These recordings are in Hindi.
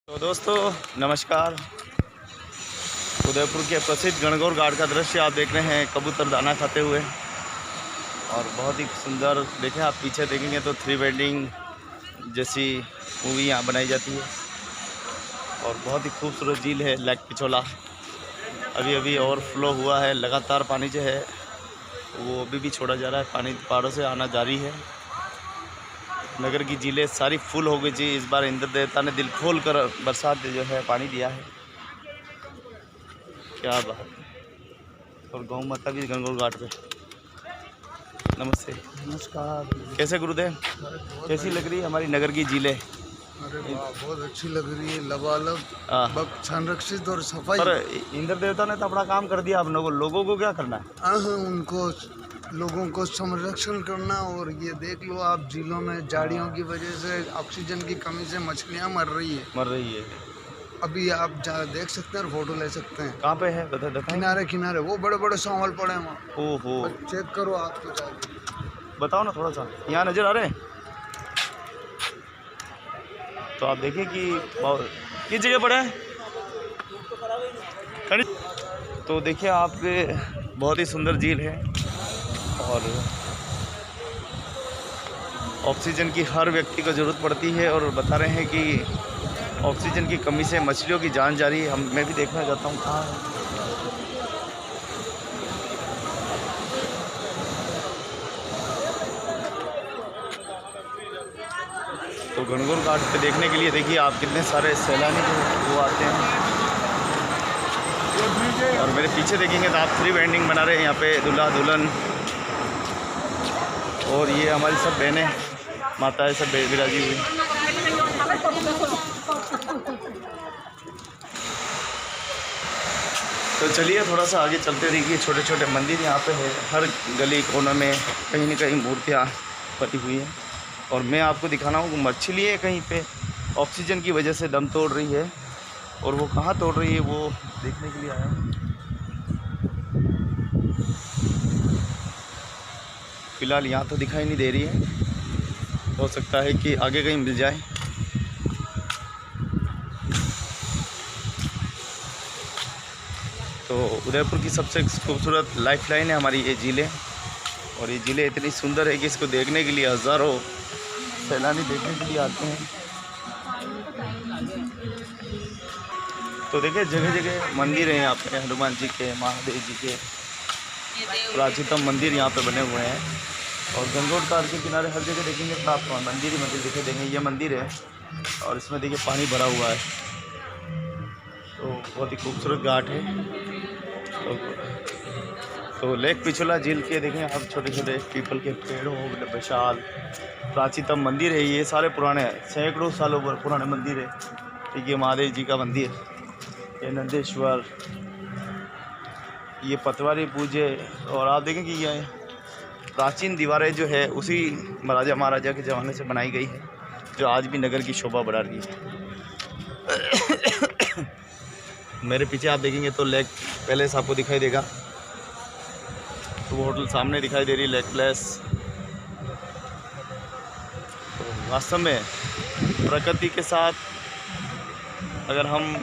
तो दोस्तों नमस्कार। उदयपुर के प्रसिद्ध गणगौर घाट का दृश्य आप देख रहे हैं, कबूतर दाना खाते हुए। और बहुत ही सुंदर, देखें आप पीछे देखेंगे तो थ्री वेडिंग जैसी मूवी यहाँ बनाई जाती है। और बहुत ही खूबसूरत झील है लेक पिछोला। अभी अभी ओवरफ्लो हुआ है, लगातार पानी जो है वो अभी भी छोड़ा जा रहा है। पानी पहाड़ों से आना जारी है। नगर की झीलें सारी फुल हो गई थी। इस बार इंद्र देवता ने दिल खोल कर बरसात जो है पानी दिया है। क्या बात है। और गौ माता भी गणगौर घाट पे। नमस्ते। नमस्कार। कैसे गुरुदेव, कैसी लग रही है हमारी नगर की झीलें? अरे वाह, बहुत अच्छी लग रही है। लबालब संरक्षित और सफाई। पर इंद्र देवता ने तो अपना काम कर दिया। आप लोगों को क्या करना है? उनको लोगों को संरक्षण करना। और ये देख लो आप, झीलों में झाड़ियों की वजह से ऑक्सीजन की कमी से मछलियां मर रही है। अभी आप देख सकते हैं और फोटो ले सकते हैं। कहाँ पे है बता? किनारे किनारे वो बड़े बड़े सांवल पड़े हैं वहाँ। ओहो, चेक करो आप तो जाके। बताओ ना थोड़ा सा, यहाँ नज़र आ रहे हैं? तो आप देखिए कि किस जगह पड़ा है। तो देखिए आप, बहुत ही सुंदर झील है। और ऑक्सीजन की हर व्यक्ति को ज़रूरत पड़ती है। और बता रहे हैं कि ऑक्सीजन की कमी से मछलियों की जान जा रही है। मैं भी देखना चाहता हूँ कहाँ है। तो गणगौर घाट पे देखने के लिए देखिए आप कितने सारे सैलानी जो वो आते हैं। और मेरे पीछे देखेंगे तो आप थ्री वेडिंग बना रहे हैं यहाँ पे, दूल्हा दुल्हन। और ये हमारी सब बहनें माताएं सब विराजी हुई। तो चलिए थोड़ा सा आगे चलते देखिए, छोटे छोटे मंदिर यहाँ पे है। हर गली कोने में कहीं न कहीं मूर्तियाँ बनी हुई हैं। और मैं आपको दिखाना हूँ, मछली है कहीं पे ऑक्सीजन की वजह से दम तोड़ रही है। और वो कहाँ तोड़ रही है वो देखने के लिए आया हूँ। फ़िलहाल यहाँ तो दिखाई नहीं दे रही है, हो सकता है कि आगे कहीं मिल जाए। तो उदयपुर की सबसे खूबसूरत लाइफलाइन है हमारी ये झीलें। और ये झीलें इतनी सुंदर है कि इसको देखने के लिए हज़ारों सैलानी देखने के लिए आते हैं। तो देखिए जगह जगह मंदिर हैं यहाँ पे, हनुमान जी के, महादेव जी के प्राचीनतम मंदिर यहाँ पे बने हुए हैं। और गणगौर घाट के किनारे हर जगह देखेंगे तो आप मंदिर ही मंदिर दिखे देंगे। ये मंदिर है और इसमें देखिए पानी भरा हुआ है। तो बहुत ही खूबसूरत घाट है। तो लेक पिछोला झील के देखें आप, छोटे छोटे पीपल के पेड़ हो, विशाल प्राचीनतम मंदिर है। ये सारे पुराने सैकड़ों सालों पुराने मंदिर है। ठीक है, महादेव जी का मंदिर, ये नंदेश्वर, ये पतवारी पूजे। और आप देखें कि ये प्राचीन दीवारें जो है उसी राजा महाराजा के ज़माने से बनाई गई है, जो आज भी नगर की शोभा बढ़ा रही है। मेरे पीछे आप देखेंगे तो लेक पैलेस आपको दिखाई देगा। तो वो होटल सामने दिखाई दे रही है, लेक पैलेस। तो वास्तव में प्रकृति के साथ अगर हम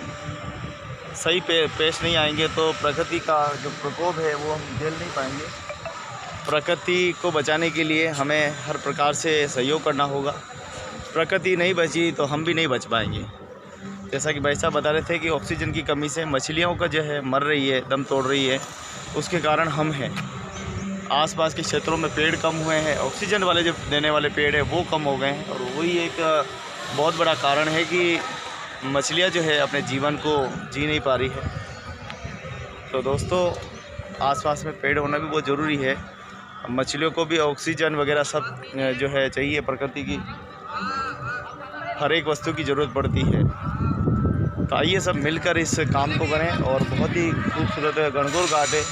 सही पेश नहीं आएंगे तो प्रकृति का जो प्रकोप है वो हम झेल नहीं पाएंगे। प्रकृति को बचाने के लिए हमें हर प्रकार से सहयोग करना होगा। प्रकृति नहीं बची तो हम भी नहीं बच पाएंगे। जैसा कि भाई साहब बता रहे थे कि ऑक्सीजन की कमी से मछलियों का जो है मर रही है, दम तोड़ रही है। उसके कारण हम हैं। आसपास के क्षेत्रों में पेड़ कम हुए हैं, ऑक्सीजन वाले जो देने वाले पेड़ हैं वो कम हो गए हैं। और वही एक बहुत बड़ा कारण है कि मछलियाँ जो है अपने जीवन को जी नहीं पा रही है। तो दोस्तों आसपास में पेड़ होना भी बहुत ज़रूरी है। मछलियों को भी ऑक्सीजन वगैरह सब जो है चाहिए। प्रकृति की हर एक वस्तु की ज़रूरत पड़ती है। तो आइए सब मिलकर इस काम को करें। और बहुत ही खूबसूरत गणगौर घाट है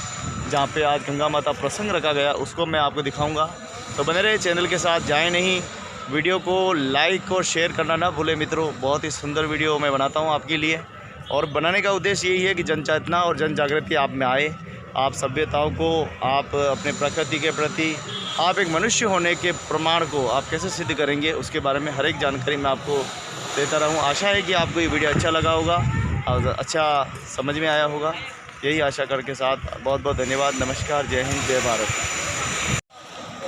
जहाँ पे आज गंगा माता प्रसंग रखा गया, उसको मैं आपको दिखाऊंगा। तो बने रहे चैनल के साथ, जाएं नहीं। वीडियो को लाइक और शेयर करना ना भूलें मित्रों। बहुत ही सुंदर वीडियो मैं बनाता हूँ आपके लिए। और बनाने का उद्देश्य यही है कि जन चेतना और जन जागृति आप में आए। आप सभ्यताओं को, आप अपने प्रकृति के प्रति, आप एक मनुष्य होने के प्रमाण को आप कैसे सिद्ध करेंगे, उसके बारे में हर एक जानकारी मैं आपको देता रहूं। आशा है कि आपको ये वीडियो अच्छा लगा होगा और अच्छा समझ में आया होगा। यही आशा करके साथ बहुत बहुत धन्यवाद। नमस्कार, जय हिंद, जय भारत।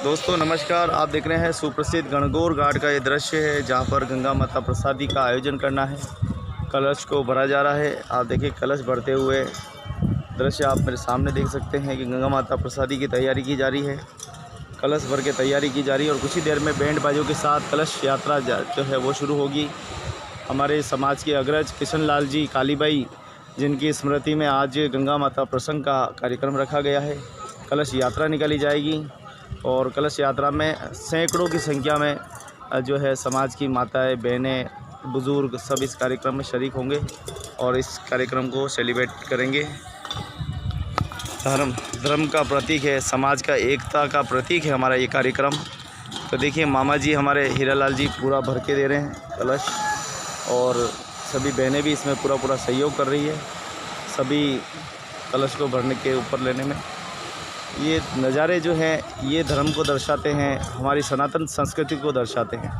दोस्तों नमस्कार, आप देख रहे हैं सुप्रसिद्ध गणगौर घाट का ये दृश्य है जहाँ पर गंगा माता प्रसादी का आयोजन करना है। कलश को भरा जा रहा है। आप देखिए कलश भरते हुए दृश्य आप मेरे सामने देख सकते हैं कि गंगा माता प्रसादी की तैयारी की जा रही है। कलश भर के तैयारी की जा रही है और कुछ ही देर में बैंड बाजों के साथ कलश यात्रा जो है वो शुरू होगी। हमारे समाज के अग्रज किशन लाल जी कालीबाई, जिनकी स्मृति में आज गंगा माता प्रसंग का कार्यक्रम रखा गया है। कलश यात्रा निकाली जाएगी और कलश यात्रा में सैकड़ों की संख्या में जो है समाज की माताएं, बहनें, बुज़ुर्ग सब इस कार्यक्रम में शरीक होंगे और इस कार्यक्रम को सेलिब्रेट करेंगे। धर्म का प्रतीक है, समाज का एकता का प्रतीक है हमारा ये कार्यक्रम। तो देखिए मामा जी हमारे हीरालाल जी पूरा भर के दे रहे हैं कलश और सभी बहनें भी इसमें पूरा सहयोग कर रही है सभी कलश को भरने के ऊपर लेने में। ये नज़ारे जो हैं ये धर्म को दर्शाते हैं, हमारी सनातन संस्कृति को दर्शाते हैं।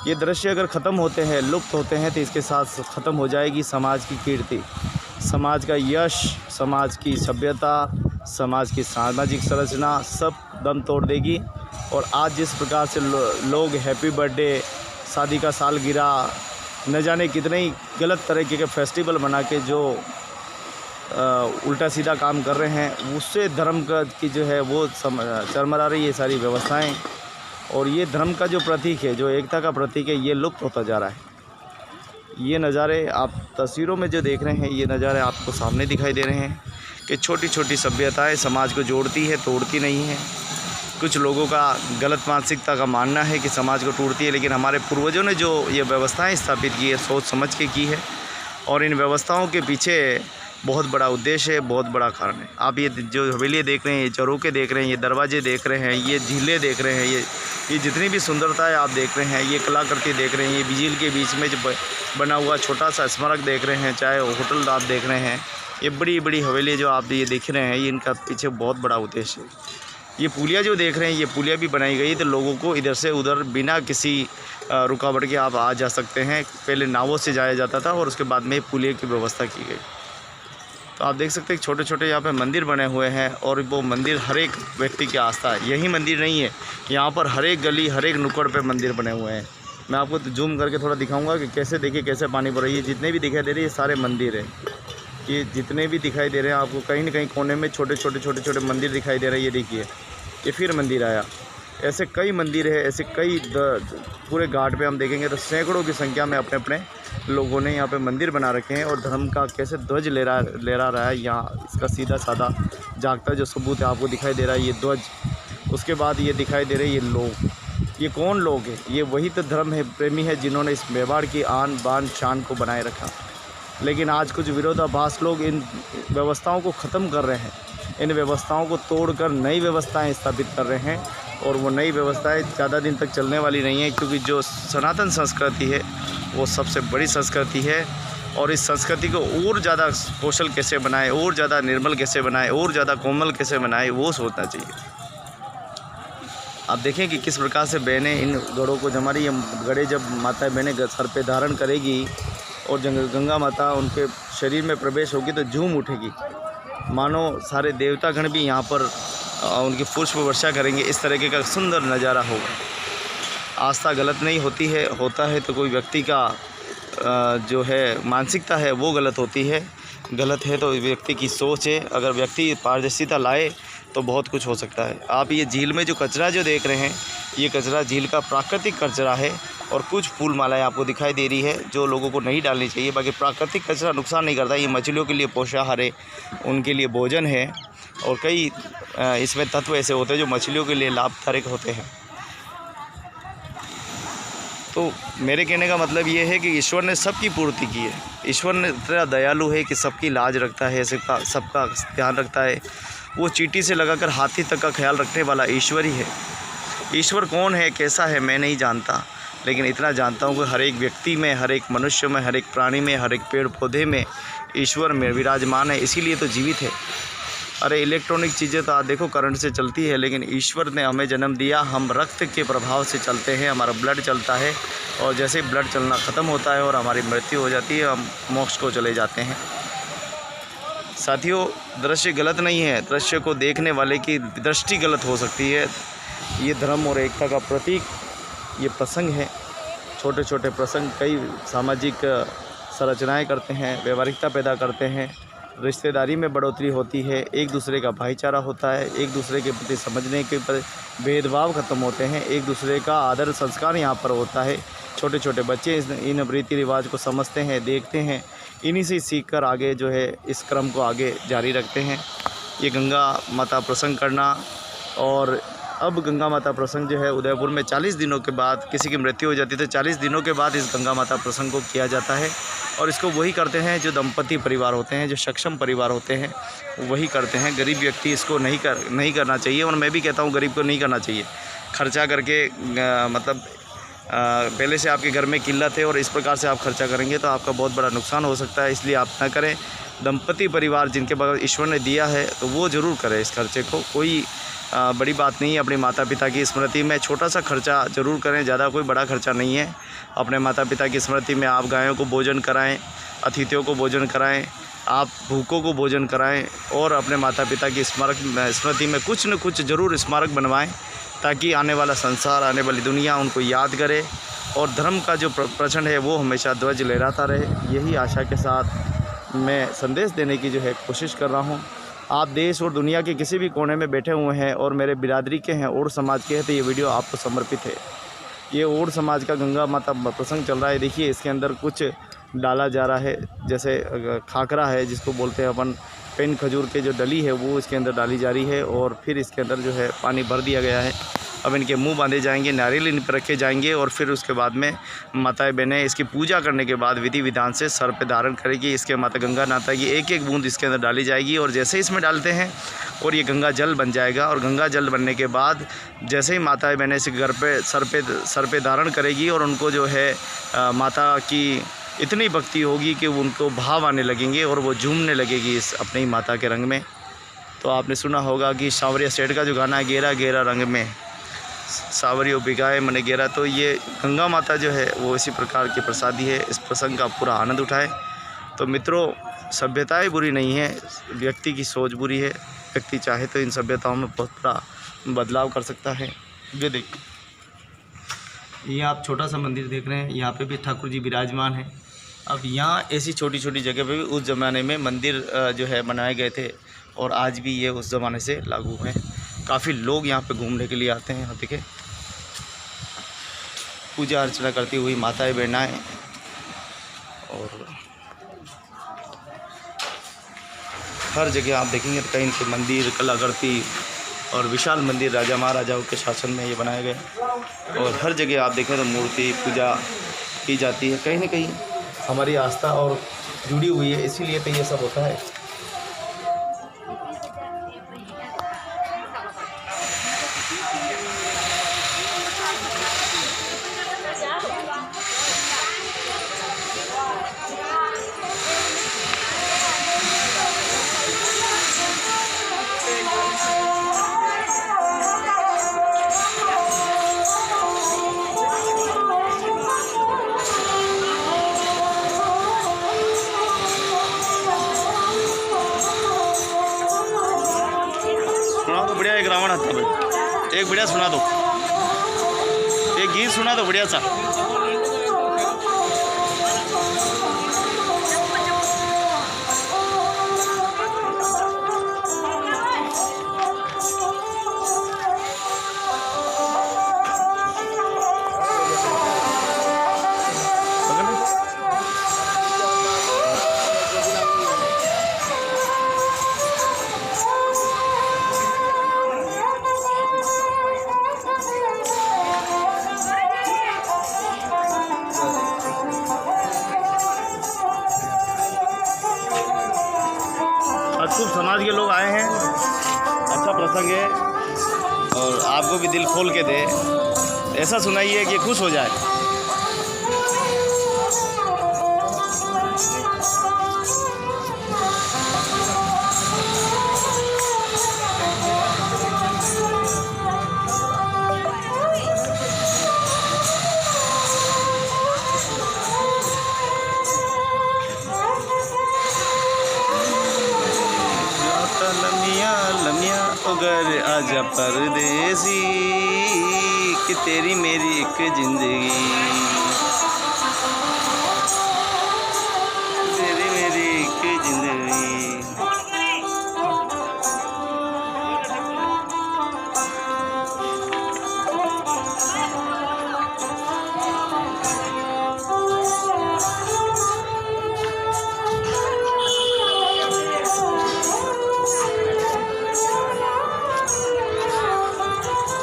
ये दृश्य अगर ख़त्म होते हैं, लुप्त होते हैं तो इसके साथ ख़त्म हो जाएगी समाज की कीर्ति, समाज का यश, समाज की सभ्यता, समाज की सामाजिक संरचना सब दम तोड़ देगी। और आज जिस प्रकार से लोग हैप्पी बर्थडे, शादी का सालगिरह, न जाने कितने ही गलत तरीके के फेस्टिवल बना के जो उल्टा सीधा काम कर रहे हैं, उससे धर्म का की जो है वो चरमरा रही है सारी व्यवस्थाएं। और ये धर्म का जो प्रतीक है, जो एकता का प्रतीक है, ये लुप्त होता जा रहा है। ये नज़ारे आप तस्वीरों में जो देख रहे हैं, ये नज़ारे आपको सामने दिखाई दे रहे हैं कि छोटी छोटी सभ्यताएं समाज को जोड़ती है, तोड़ती नहीं है। कुछ लोगों का गलत मानसिकता का मानना है कि समाज को तोड़ती है, लेकिन हमारे पूर्वजों ने जो ये व्यवस्थाएं स्थापित की है, सोच समझ के की है और इन व्यवस्थाओं के पीछे बहुत बड़ा उद्देश्य है, बहुत बड़ा कारण है। आप ये जो हवेली देख रहे हैं, ये चौरोके देख रहे हैं, ये दरवाजे देख रहे हैं, ये झीलें देख रहे हैं, ये जितनी भी सुंदरता है आप देख रहे हैं, ये कलाकृति देख रहे हैं, ये झील के बीच में जो बना हुआ छोटा सा स्मारक देख रहे हैं, चाहे होटल आप देख रहे हैं, ये बड़ी बड़ी हवेली जो आप ये देख रहे हैं, ये इनका पीछे बहुत बड़ा उद्देश्य है। ये पुलिया जो देख रहे हैं, ये पुलिया भी बनाई गई तो लोगों को इधर से उधर बिना किसी रुकावट के आप आ जा सकते हैं। पहले नावों से जाया जाता था और उसके बाद में पुलिया की व्यवस्था की गई। तो आप देख सकते हैं छोटे छोटे यहाँ पे मंदिर बने हुए हैं और वो मंदिर हर एक व्यक्ति की आस्था है। यही मंदिर नहीं है, यहाँ पर हर एक गली, हर एक नुक्कड़ पे मंदिर बने हुए हैं। मैं आपको जूम करके थोड़ा दिखाऊंगा कि कैसे, देखिए कैसे पानी भर रही है। जितने भी दिखाई दे रहे हैं ये सारे मंदिर हैं। ये जितने भी दिखाई दे रहे हैं आपको कहीं ना कहीं कोने में छोटे छोटे मंदिर दिखाई दे रहे हैं। ये देखिए ये फिर मंदिर आया। ऐसे कई मंदिर है, ऐसे कई पूरे घाट पे हम देखेंगे तो सैकड़ों की संख्या में अपने अपने लोगों ने यहाँ पे मंदिर बना रखे हैं और धर्म का कैसे ध्वज लहरा रहा है यहाँ। इसका सीधा साधा जागता जो सबूत है आपको दिखाई दे रहा है, ये ध्वज। उसके बाद ये दिखाई दे रहे ये लोग, ये कौन लोग हैं? ये वही तो धर्म है प्रेमी है जिन्होंने इस मेवाड़ की आन बान शान को बनाए रखा। लेकिन आज कुछ विरोधाभास लोग इन व्यवस्थाओं को ख़त्म कर रहे हैं, इन व्यवस्थाओं को तोड़कर नई व्यवस्थाएं स्थापित कर रहे हैं और वो नई व्यवस्थाएं ज़्यादा दिन तक चलने वाली नहीं है, क्योंकि जो सनातन संस्कृति है वो सबसे बड़ी संस्कृति है। और इस संस्कृति को और ज़्यादा कौशल कैसे बनाए, और ज़्यादा निर्मल कैसे बनाए, और ज़्यादा कोमल कैसे बनाए, वो सोचना चाहिए। आप देखें कि किस प्रकार से बहनें इन गढ़ों को जमा रही है। गढ़े जब माता बहनें सर पे धारण करेगी और गंगा माता उनके शरीर में प्रवेश होगी तो झूम उठेगी, मानो सारे देवतागण भी यहाँ पर उनकी पुष्प वर्षा करेंगे। इस तरीके का सुंदर नज़ारा होगा। आस्था गलत नहीं होती है, होता है तो कोई व्यक्ति का जो है मानसिकता है वो गलत होती है, गलत है तो व्यक्ति की सोच है। अगर व्यक्ति पारदर्शिता लाए तो बहुत कुछ हो सकता है। आप ये झील में जो कचरा जो देख रहे हैं, ये कचरा झील का प्राकृतिक कचरा है और कुछ फूल मालाएँ आपको दिखाई दे रही है जो लोगों को नहीं डालनी चाहिए। बाकी प्राकृतिक कचरा नुकसान नहीं करता। ये मछलियों के लिए पोषाहार है, उनके लिए भोजन है और कई इसमें तत्व ऐसे होते हैं जो मछलियों के लिए लाभदायक होते हैं। तो मेरे कहने का मतलब ये है कि ईश्वर ने सबकी पूर्ति की है। ईश्वर ने इतना दयालु है कि सबकी लाज रखता है, सबका ध्यान रखता है। वो चींटी से लगाकर हाथी तक का ख्याल रखने वाला ईश्वर ही है। ईश्वर कौन है, कैसा है, मैं नहीं जानता, लेकिन इतना जानता हूँ कि हर एक व्यक्ति में, हर एक मनुष्य में, हर एक प्राणी में, हर एक पेड़ पौधे में ईश्वर में विराजमान है। इसीलिए तो जीवित है। अरे इलेक्ट्रॉनिक चीज़ें तो आप देखो करंट से चलती है, लेकिन ईश्वर ने हमें जन्म दिया, हम रक्त के प्रभाव से चलते हैं, हमारा ब्लड चलता है और जैसे ब्लड चलना ख़त्म होता है और हमारी मृत्यु हो जाती है, हम मोक्ष को चले जाते हैं। साथियों, दृश्य गलत नहीं है, दृश्य को देखने वाले की दृष्टि गलत हो सकती है। ये धर्म और एकता का प्रतीक ये प्रसंग है। छोटे छोटे प्रसंग कई सामाजिक संरचनाएँ करते हैं, व्यवहारिकता पैदा करते हैं, रिश्तेदारी में बढ़ोतरी होती है, एक दूसरे का भाईचारा होता है, एक दूसरे के प्रति समझने के भेदभाव ख़त्म होते हैं, एक दूसरे का आदर संस्कार यहाँ पर होता है। छोटे छोटे बच्चे इन रीति रिवाज को समझते हैं, देखते हैं, इन्हीं से सीखकर आगे जो है इस क्रम को आगे जारी रखते हैं। ये गंगा माता प्रसंग करना, और अब गंगा माता प्रसंग जो है उदयपुर में 40 दिनों के बाद किसी की मृत्यु हो जाती है तो 40 दिनों के बाद इस गंगा माता प्रसंग को किया जाता है। और इसको वही करते हैं जो दंपति परिवार होते हैं, जो सक्षम परिवार होते हैं, वही करते हैं। गरीब व्यक्ति इसको नहीं करना चाहिए, और मैं भी कहता हूँ गरीब को नहीं करना चाहिए। खर्चा करके मतलब पहले से आपके घर में किल्लत है और इस प्रकार से आप खर्चा करेंगे तो आपका बहुत बड़ा नुकसान हो सकता है, इसलिए आप ना करें। दंपति परिवार जिनके पास ईश्वर ने दिया है तो वो ज़रूर करें इस खर्चे को, कोई बड़ी बात नहीं है। अपने माता पिता की स्मृति में छोटा सा खर्चा ज़रूर करें, ज़्यादा कोई बड़ा खर्चा नहीं है। अपने माता पिता की स्मृति में आप गायों को भोजन कराएं, अतिथियों को भोजन कराएं, आप भूखों को भोजन कराएं, और अपने माता पिता की स्मृति में कुछ न कुछ ज़रूर स्मारक बनवाएं, ताकि आने वाला संसार, आने वाली दुनिया उनको याद करे और धर्म का जो प्रचंड है वो हमेशा ध्वज लहराता रहे। यही आशा के साथ मैं संदेश देने की जो है कोशिश कर रहा हूँ। आप देश और दुनिया के किसी भी कोने में बैठे हुए हैं और मेरे बिरादरी के हैं, और समाज के हैं, तो ये वीडियो आपको समर्पित है। ये और समाज का गंगा माता प्रसंग चल रहा है। देखिए इसके अंदर कुछ डाला जा रहा है, जैसे खाकरा है जिसको बोलते हैं अपन, पेन खजूर के जो डली है वो इसके अंदर डाली जा रही है, और फिर इसके अंदर जो है पानी भर दिया गया है। अब इनके मुंह बांधे जाएंगे, नारियल इन पर रखे जाएंगे, और फिर उसके बाद में माताएं बहनें इसकी पूजा करने के बाद विधि विधान से सर पे धारण करेगी। इसके माता गंगा माता की एक एक बूंद इसके अंदर डाली जाएगी, और जैसे ही इसमें डालते हैं और ये गंगा जल बन जाएगा, और गंगा जल बनने के बाद जैसे ही माताएं बहनें इसे घर पे सर पे धारण करेगी, और उनको जो है माता की इतनी भक्ति होगी कि उनको भाव आने लगेंगे और वो झूमने लगेगी इस अपनी माता के रंग में। तो आपने सुना होगा कि सांवरिया सेठ का जो गाना है, गेरा गेरा रंग में सावरियों बिगाए मने गेरा, तो ये गंगा माता जो है वो इसी प्रकार की प्रसादी है। इस प्रसंग का पूरा आनंद उठाएं। तो मित्रों, सभ्यताएं बुरी नहीं है, व्यक्ति की सोच बुरी है। व्यक्ति चाहे तो इन सभ्यताओं में बहुत बड़ा बदलाव कर सकता है। ये देखिए, ये आप छोटा सा मंदिर देख रहे हैं, यहाँ पे भी ठाकुर जी विराजमान हैं। अब यहाँ ऐसी छोटी छोटी जगह पे भी उस ज़माने में मंदिर जो है बनाए गए थे, और आज भी ये उस ज़माने से लागू हैं। काफ़ी लोग यहाँ पे घूमने के लिए आते हैं। देखिए, पूजा अर्चना करती हुई माताएं बहनाएं, और हर जगह आप देखेंगे तो कहीं के मंदिर, कलाकृति और विशाल मंदिर राजा महाराजाओं के शासन में ये बनाए गए, और हर जगह आप देखें तो मूर्ति पूजा की जाती है। कहीं ना कहीं हमारी आस्था और जुड़ी हुई है, इसीलिए तो ये सब होता है। सुना दो बढ़िया, एक रावण हत्या भाई, एक बढ़िया सुना दो, एक गीत सुना दो बढ़िया सा। खूब समाज के लोग आए हैं, अच्छा प्रसंग है, और आपको भी दिल खोल के दे, ऐसा सुनाइए कि खुश हो जाए। ओ घर आजा परदेसी कि तेरी मेरी एक जिंदगी, तेरी मेरी एक जिंदगी।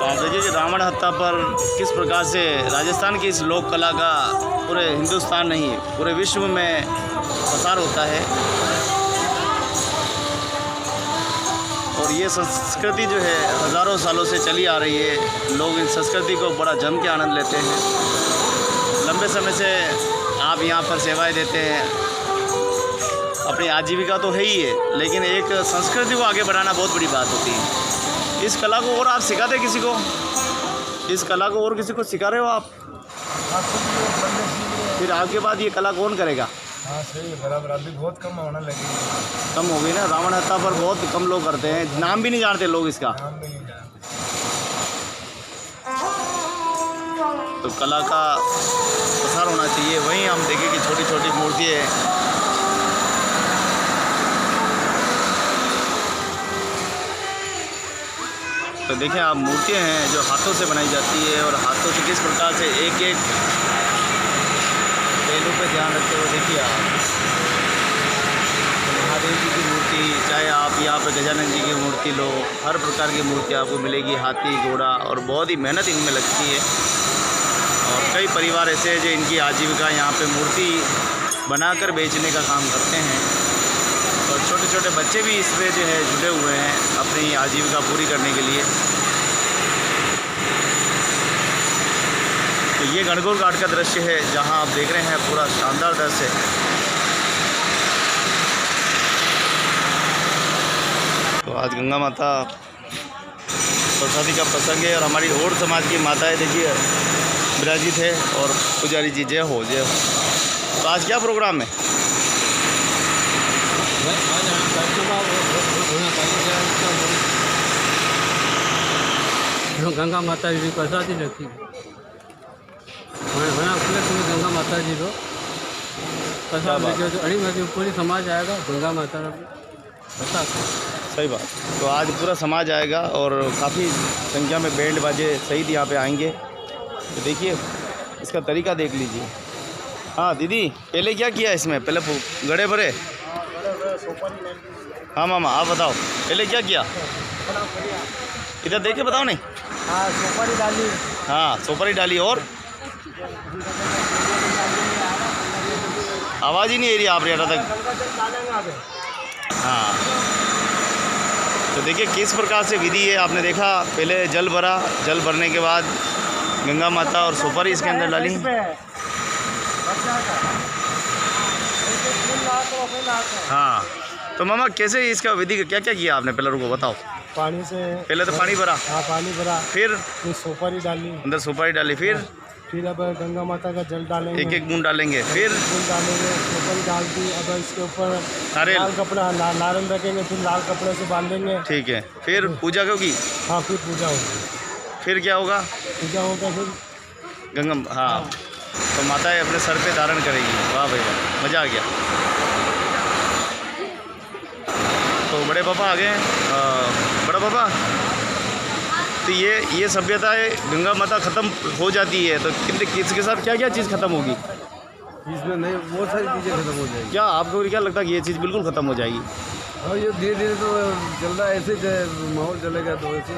आप देखिए कि रावण हत्या पर किस प्रकार से राजस्थान की इस लोक कला का पूरे हिंदुस्तान नहीं पूरे विश्व में प्रसार होता है। और ये संस्कृति जो है हज़ारों सालों से चली आ रही है। लोग इन संस्कृति को बड़ा जम के आनंद लेते हैं। लंबे समय से आप यहाँ पर सेवाएं देते हैं। अपनी आजीविका तो है ही है, लेकिन एक संस्कृति को आगे बढ़ाना बहुत बड़ी बात होती है। इस कला को और आप सिखाते किसी को, इस कला को और किसी को सिखा रहे हो आप? फिर आपके बाद ये कला कौन करेगा? हाँ सही है, बराबर। अभी बहुत कम होने लगी, कम हो गई ना। रावण हत्या पर बहुत कम लोग करते हैं, नाम भी नहीं जानते लोग इसका। नाम भी नहीं जानते। तो कला का प्रसार होना चाहिए। वहीं हम देखें कि छोटी छोटी मूर्तियाँ हैं। तो देखें आप, मूर्तियाँ हैं जो हाथों से बनाई जाती है और हाथों से किस प्रकार से एक एक पहलू पे ध्यान रखते हुए देखिए आप। महादेव जी की मूर्ति, चाहे आप यहाँ पर गजानन जी की मूर्ति लो, हर प्रकार की मूर्ति आपको मिलेगी। हाथी, घोड़ा, और बहुत ही मेहनत इनमें लगती है। और कई परिवार ऐसे हैं जो इनकी आजीविका यहाँ पे मूर्ति बनाकर बेचने का काम करते हैं। और छोटे छोटे बच्चे भी इसमें जो है जुड़े हुए हैं अपनी आजीविका पूरी करने के लिए। तो ये गणगौर घाट का दृश्य है जहां आप देख रहे हैं, पूरा शानदार दृश्य है। तो आज गंगा माता प्रसादी का प्रसंग है और हमारी और समाज की माताएं देखिए विराजित है और पुजारी जी जय हो जय हो। तो आज क्या प्रोग्राम है? गंगा माता जी प्रसादी रखी गंगा माता जी को प्रसाद लेके जो अड़ी में पूरी समाज आएगा गंगा माता प्रसाद। सही बात। तो आज पूरा समाज आएगा और काफ़ी संख्या में बैंड बाजे सहित यहाँ पे आएंगे। तो देखिए इसका तरीका देख लीजिए। हाँ दीदी, पहले क्या किया इसमें? पहले गड़े भरे। हाँ मामा आप बताओ, पहले क्या किया? इधर देख के बताओ। नहीं, हाँ सुपारी डाली। हाँ सुपारी डाली। और आवाज़ ही नहीं आ रही आप रेटा तक। हाँ तो देखिए किस प्रकार से विधि है। आपने देखा, पहले जल भरा, जल भरने के बाद गंगा माता और सुपारी इसके अंदर डाली। हाँ तो मामा कैसे इसका विधि क्या क्या किया आपने? पहले रुको बताओ। पानी से पहले तो पानी भरा। हाँ पानी भरा, फिर सुपारी डाली, अंदर सुपारी डाली। फिर अब गंगा माता का जल डालेंगे, एक एक बूंद डालेंगे। फिर फूल डालेंगे, सुपारी डाल दी। अब इसके ऊपर नारियल, लाल कपड़ा नारियल रखेंगे, फिर लाल कपड़े से बांधेंगे। ठीक है। फिर पूजा होगी। हाँ फिर पूजा होगी। फिर क्या होगा? पूजा होगा फिर गंगा, हाँ तो माताएं अपने सर पे धारण करेगी। वाह भाई वाह, मज़ा आ गया। तो बड़े पापा आ गए। बड़ा पापा, तो ये सभ्यताएं गंगा माता ख़त्म हो जाती है तो किसके साथ क्या क्या चीज़ ख़त्म होगी? इसमें नहीं, बहुत सारी चीज़ें खत्म हो जाएगी। क्या आपको क्या लगता है कि ये चीज़ बिल्कुल ख़त्म हो जाएगी? और ये धीरे धीरे तो चल रहा है, ऐसे माहौल चलेगा तो वैसे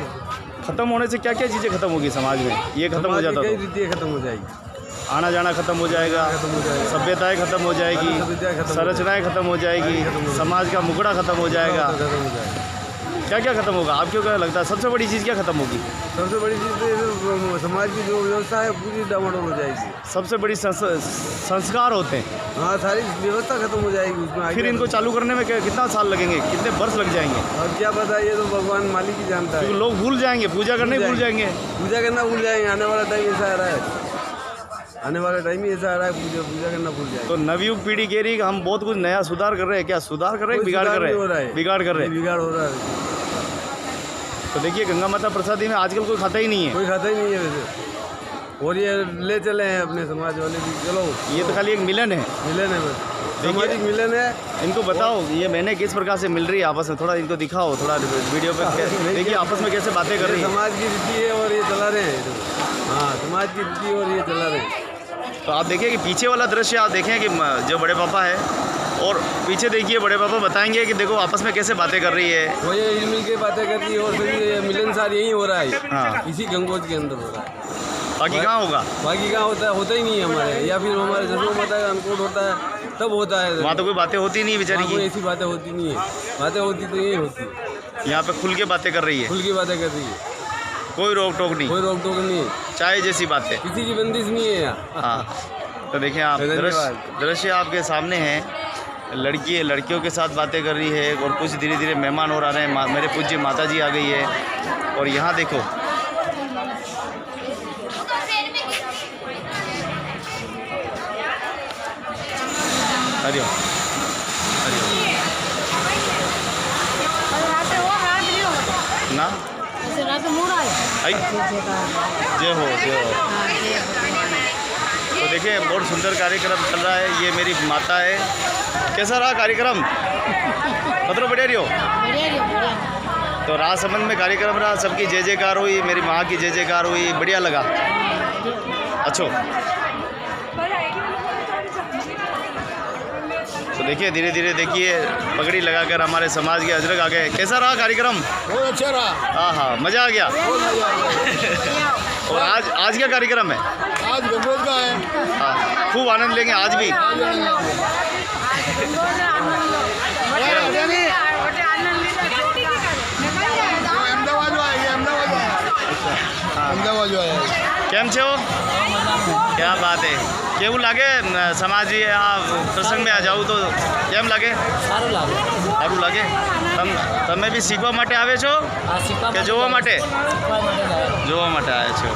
ख़त्म होने से क्या क्या चीज़ें खत्म होगी समाज में? ये खत्म हो जाता कई तो रीतियाँ खत्म हो जाएगी, आना जाना खत्म हो जाएगा, सभ्यताएं खत्म हो जाएगी, संरचनाएं खत्म हो जाएगी, समाज का मुखड़ा खत्म हो जाएगा। क्या क्या खत्म होगा? आपको क्या लगता है सबसे बड़ी चीज़ क्या खत्म होगी? सबसे बड़ी चीज़ तो समाज की जो व्यवस्था है पूरी डामाडोल हो जाएगी। सबसे बड़ी संस्कार होते हैं। हाँ सारी व्यवस्था खत्म हो जाएगी उसमें। फिर इनको चालू करने में कितना साल लगेंगे, कितने वर्ष लग जाएंगे? और क्या पता, ये तो भगवान मालिक ही जानता है। क्योंकि लोग भूल जाएंगे, पूजा करने भूल जाएंगे। पूजा करना भूल जाएंगे। आने वाला टाइम ऐसा आ रहा है, आने वाला टाइम ही ऐसा आ रहा है, पूजा करना भूल जाएंगे। तो नवयुग पीढ़ी कह रही है कि हम बहुत कुछ नया सुधार कर रहे हैं। क्या सुधार कर रहे हैं, बिगाड़ कर रहे हैं? बिगाड़ कर रहे हैं। बिगाड़ हो रहा है। तो देखिए गंगा माता प्रसादी में आजकल कोई खाता ही नहीं है। कोई खाता ही नहीं है वैसे। और ये ले चले हैं अपने समाज वाले भी, चलो ये तो खाली एक मिलन है। मिलन है, बस सामाजिक मिलन है। इनको बताओ ये मैंने किस प्रकार से मिल रही है आपस में, थोड़ा इनको दिखाओ थोड़ा वीडियो पे। देखिए आपस में कैसे बातें कर रही है। समाज की रीति है और ये चला रहे हैं। हाँ, समाज की रीति और ये चला रहे हैं। तो आप देखिए कि पीछे वाला दृश्य आप देखें कि जो बड़े पापा है और पीछे देखिए बड़े पापा बताएंगे कि देखो आपस में कैसे बातें कर रही है। वो ये मिल के बातें कर रही है और सभी मिलनसार यही हो रहा है। हाँ, इसी गंगोज के अंदर हो रहा है। बाकी कहाँ होगा? बाकी कहाँ होता है? होता ही नहीं है हमारे, या फिर हमारे जसों माता का अनकोट होता है तब होता है। वहाँ तो कोई बातें होती नहीं बेचारी कोई की। ऐसी बातें होती नहीं है। बातें होती तो यही होती है। यहाँ पे खुल के बातें कर रही है, खुल की बातें कर रही है, कोई रोक टोक नहीं, कोई रोक टोक नहीं है, चाय जैसी बातें। किसी की बंदिश नहीं है यहाँ। हाँ, तो देखिए आप धन्यवाद। दृश्य आपके सामने है। लड़की है, लड़कियों के साथ बातें कर रही है और कुछ धीरे धीरे मेहमान और आ रहे हैं। मेरे पूज्य माता जी आ गई है और यहाँ देखो हरिओम हरिओम ना आई जय हो जय हो। तो देखिए बहुत सुंदर कार्यक्रम चल रहा है। ये मेरी माता है। कैसा रहा कार्यक्रम? मतलब बढ़िया रही हो? तो राजसमंद में कार्यक्रम रहा, सबकी जय जयकार हुई, मेरी माँ की जय जयकार हुई, बढ़िया लगा। अच्छा, तो देखिए धीरे धीरे देखिए पगड़ी लगाकर हमारे समाज के अजरक आ गए। कैसा रहा कार्यक्रम? बहुत अच्छा रहा। हाँ हाँ, मज़ा आ गया। और आज क्या कार्यक्रम है? आज गंगोज का है। हाँ, खूब आनंद लेंगे आज भी। अहमदाबाद जो है। કેમ છો? क्या बात है। કેવું લાગે સમાજી આ પ્રસંગમાં આ જાઉં તો કેમ લાગે? સારું લાગે, સારું લાગે। તમે બી શીખવા માટે આવે છો કે જોવા માટે? જોવા માટે આવ્યા છો।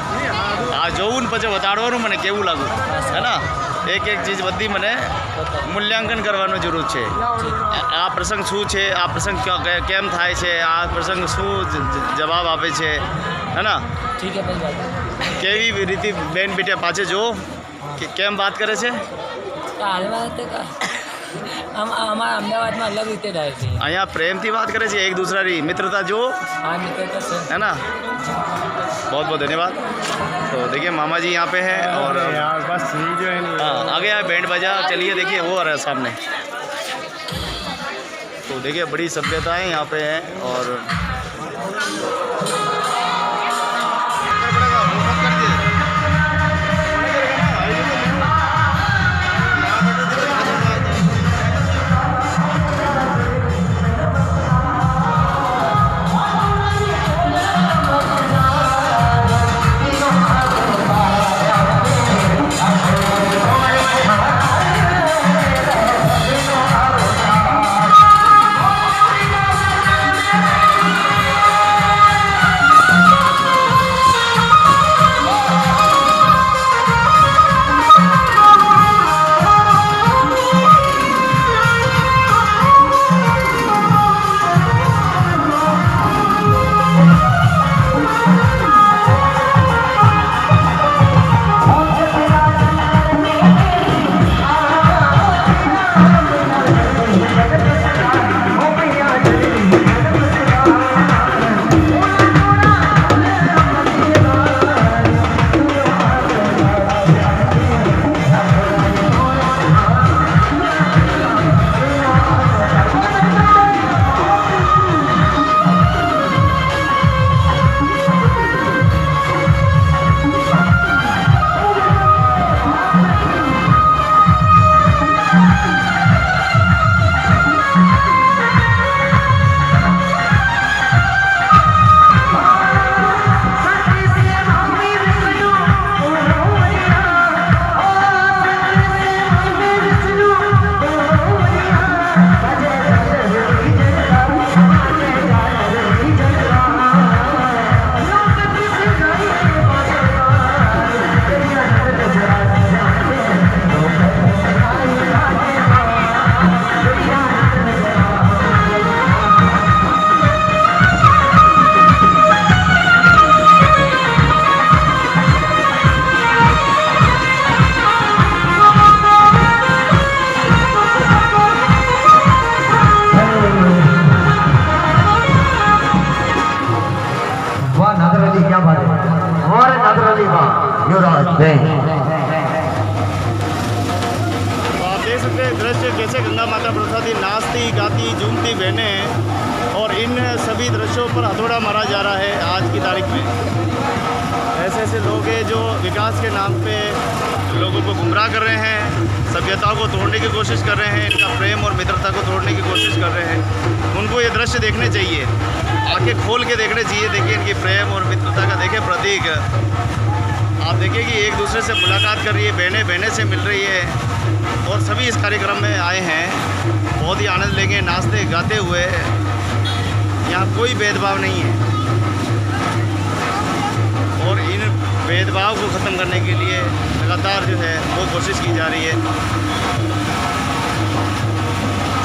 આ જોવું ને પછી બતાડવાનું મને કેવું લાગ્યું, હે ને? એક એક ચીજ બધી મને મૂલ્યાંકન કરવાની જરૂર છે। આ પ્રસંગ શું છે, આ પ્રસંગ કેમ થાય છે, આ પ્રસંગ શું જવાબ આપે છે, હે ને? ठीक है भाई। કેવી રીતે બેન બેટા પાછે જો કે કેમ વાત કરે છે? હાલમાં તો અમારા અમદાવાદમાં અલગ રીતે થાય છે। અહીંયા પ્રેમથી વાત કરે છે, એક दूसराની મિત્રતા જો, આ મિત્રતા છે, है ना? बहुत बहुत धन्यवाद। तो देखिए मामा जी यहाँ पे हैं और बस जो है हाँ आ गया है बैंड बजा। चलिए देखिए वो आ रहा है सामने। तो देखिए बड़ी सभ्यताएं यहाँ पे हैं और युवराज सिंह। तो आप देख सकते हैं दृश्य कैसे गंगा माता प्रसादी नाचती गाती झूमती बहनें, और इन सभी दृश्यों पर हथौड़ा मारा जा रहा है आज की तारीख में। ऐसे ऐसे लोग हैं जो विकास के नाम पे लोगों को गुमराह कर रहे हैं, सभ्यता को तोड़ने की कोशिश कर रहे हैं, इनका प्रेम और मित्रता को तोड़ने की कोशिश कर रहे हैं। उनको ये दृश्य देखने चाहिए, आंखें खोल के देखने चाहिए। देखिए इनकी प्रेम और मित्रता का देखिए प्रतीक। आप देखिए कि एक दूसरे से मुलाकात कर रही है, बहनें बहनें से मिल रही है, और सभी इस कार्यक्रम में आए हैं। बहुत ही आनंद लेंगे नाचते गाते हुए। यहाँ कोई भेदभाव नहीं है, और इन भेदभाव को ख़त्म करने के लिए लगातार जो है वो कोशिश की जा रही है।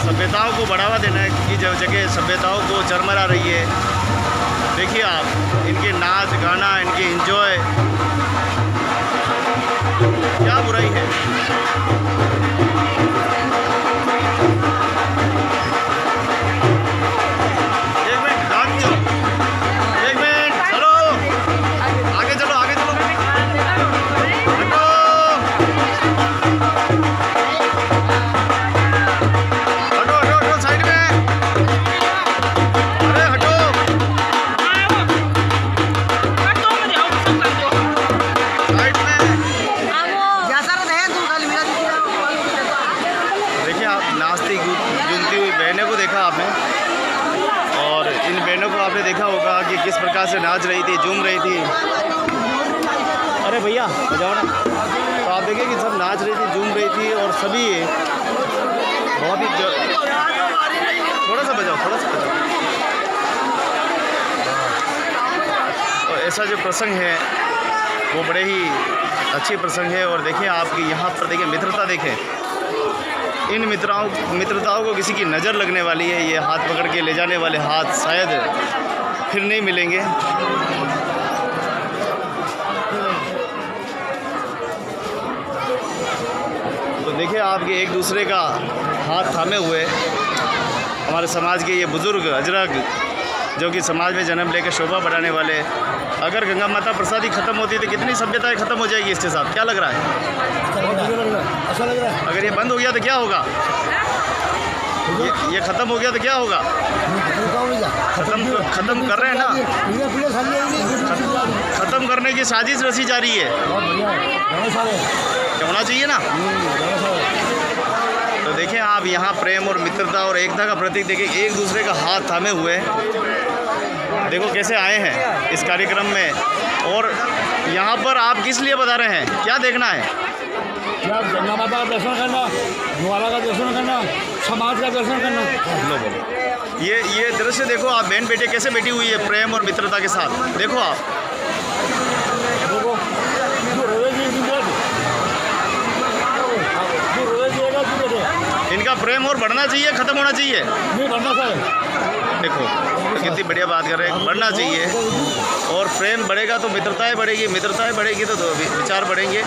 सभ्यताओं को बढ़ावा देने की जगह सभ्यताओं को चरमरा रही है। देखिए आप इनके नाच गाना, इनके एंजॉय, क्या बुराई है। देखा होगा कि किस प्रकार से नाच रही थी, झूम रही थी। अरे भैया बजाओ ना। तो आप देखिए कि सब नाच रही थी, झूम रही थी, और सभी बहुत ही थोड़ा सा बजाओ। तो ऐसा जो प्रसंग है वो बड़े ही अच्छे प्रसंग है। और देखिए आपकी यहाँ पर देखिए मित्रता, देखें इन मित्रताओं को किसी की नज़र लगने वाली है। ये हाथ पकड़ के ले जाने वाले हाथ शायद फिर नहीं मिलेंगे। तो देखिए आपके एक दूसरे का हाथ थामे हुए हमारे समाज के ये बुज़ुर्ग अजरक, जो कि समाज में जन्म लेकर शोभा बढ़ाने वाले। अगर गंगा माता प्रसादी ख़त्म होती तो कितनी सभ्यताएं ख़त्म हो जाएगी इसके साथ, क्या लग रहा है? अच्छा लग रहा है। अगर ये बंद हो गया तो क्या होगा? ये ख़त्म हो गया तो क्या होगा? ख़त्म कर रहे हैं ना, ख़त्म करने की साजिश रची जा रही है। होना चाहिए ना। तो देखें आप यहाँ प्रेम और मित्रता और एकता का प्रतीक देखिए, एक दूसरे का हाथ थामे हुए। देखो कैसे आए हैं इस कार्यक्रम में, और यहाँ पर आप किस लिए बता रहे हैं, क्या देखना है? क्या गंगा माता का दर्शन करना, ज्वाला का दर्शन करना, समाज का दर्शन करना। लो बोलो। ये दृश्य देखो आप, बहन बेटे कैसे बैठी हुई है प्रेम और मित्रता के साथ। देखो आप, इनका प्रेम और बढ़ना चाहिए, ख़त्म होना चाहिए? नहीं, बढ़ना चाहिए। देखो तो कितनी बढ़िया बात कर रहे हैं, बढ़ना चाहिए। और प्रेम बढ़ेगा तो मित्रताएं बढ़ेगी, मित्रताएं बढ़ेगी तो विचार बढ़ेंगे।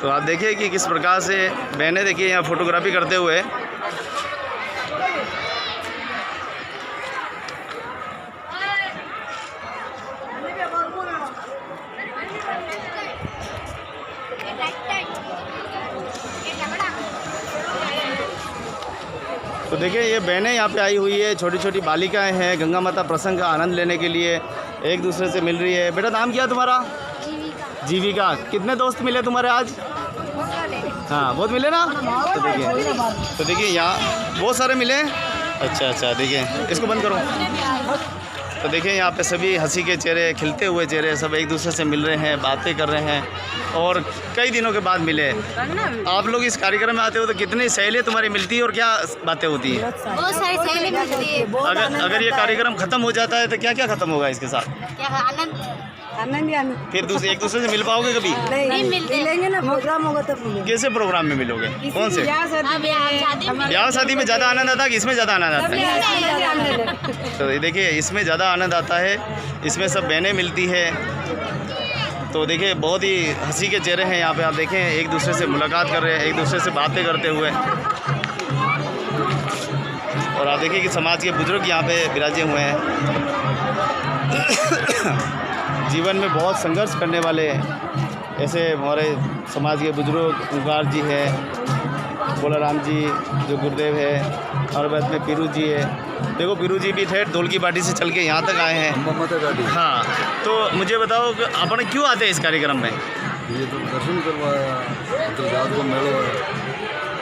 तो आप देखिए कि किस प्रकार से बहनें देखिए यहाँ फोटोग्राफी करते हुए। तो देखिए ये बहनें यहाँ पे आई हुई है, छोटी छोटी बालिकाएं हैं, गंगा माता प्रसंग का आनंद लेने के लिए एक दूसरे से मिल रही है। बेटा नाम क्या है तुम्हारा? जीविका। कितने दोस्त मिले तुम्हारे आज? हाँ बहुत मिले ना। तो देखिए यहाँ बहुत सारे मिले। अच्छा देखिए इसको बंद करो। तो देखिए यहाँ पे सभी हंसी के चेहरे, खिलते हुए चेहरे, सब एक दूसरे से मिल रहे हैं, बातें कर रहे हैं, और कई दिनों के बाद मिले। आप लोग इस कार्यक्रम में आते हो तो कितनी सहेलियाँ तुम्हारी मिलती है और क्या बातें होती है? बहुत सारी सहेली मिलती है। अगर ये कार्यक्रम ख़त्म हो जाता है तो क्या क्या ख़त्म होगा इसके साथ? आनंद फिर एक दूसरे से मिल पाओगे कभी? नहीं मिलेंगे ना, प्रोग्राम होगा तब मिलेंगे। कैसे प्रोग्राम में मिलोगे? कौन से? ब्याह शादी में ज़्यादा आनंद आता है कि इसमें ज़्यादा आनंद आता है? तो देखिए इसमें ज़्यादा आनंद आता है, इसमें सब बहनें मिलती है। तो देखिए बहुत ही हंसी के चेहरे हैं यहाँ पे, आप देखें एक दूसरे से मुलाकात कर रहे हैं, एक दूसरे से बातें करते हुए। और आप देखिए कि समाज के बुजुर्ग यहाँ पे विराजे हुए हैं। जीवन में बहुत संघर्ष करने वाले ऐसे हमारे समाज के बुजुर्ग ओंकार जी है, बोलाराम जी जो गुरुदेव है, और बाद में पीरू जी है। देखो पीरू जी भी थे, ढोल की बाटी से चल के यहाँ तक आए हैं। हाँ, तो मुझे बताओ कि अपन क्यों आते हैं इस कार्यक्रम में? ये तो दर्शन करवाया, तो रात को मेलो है।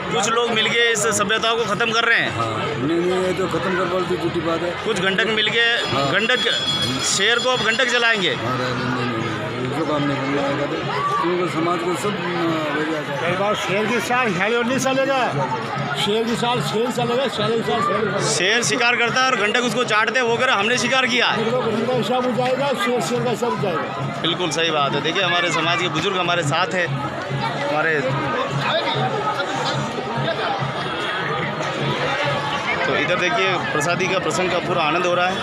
कुछ लोग मिलके इस सभ्यता को ख़त्म कर रहे हैं। हाँ, नहीं ये तो ख़त्म करवा दी, झूठी बात है। कुछ गंडक मिलके गंडक शहर को अब गंडक जलाएंगे। हाँ, नहीं जो काम नहीं करना है क्योंकि समाज को सब कई बार शेर के साथ हेलो नहीं चलेगा, शेर के साथ शेर चलेगा, शेर के साथ शेर शिकार करता है और गंडक उसको चाटते हैं, वो कर हमने शिकार किया है। सब हो जाएगा, शेर शेर का सब जाएगा। बिल्कुल सही बात है। देखिए हमारे समाज के बुजुर्ग हमारे साथ हैं, हमारे तो इधर देखिए प्रसादी का प्रसंग का पूरा आनंद हो रहा है।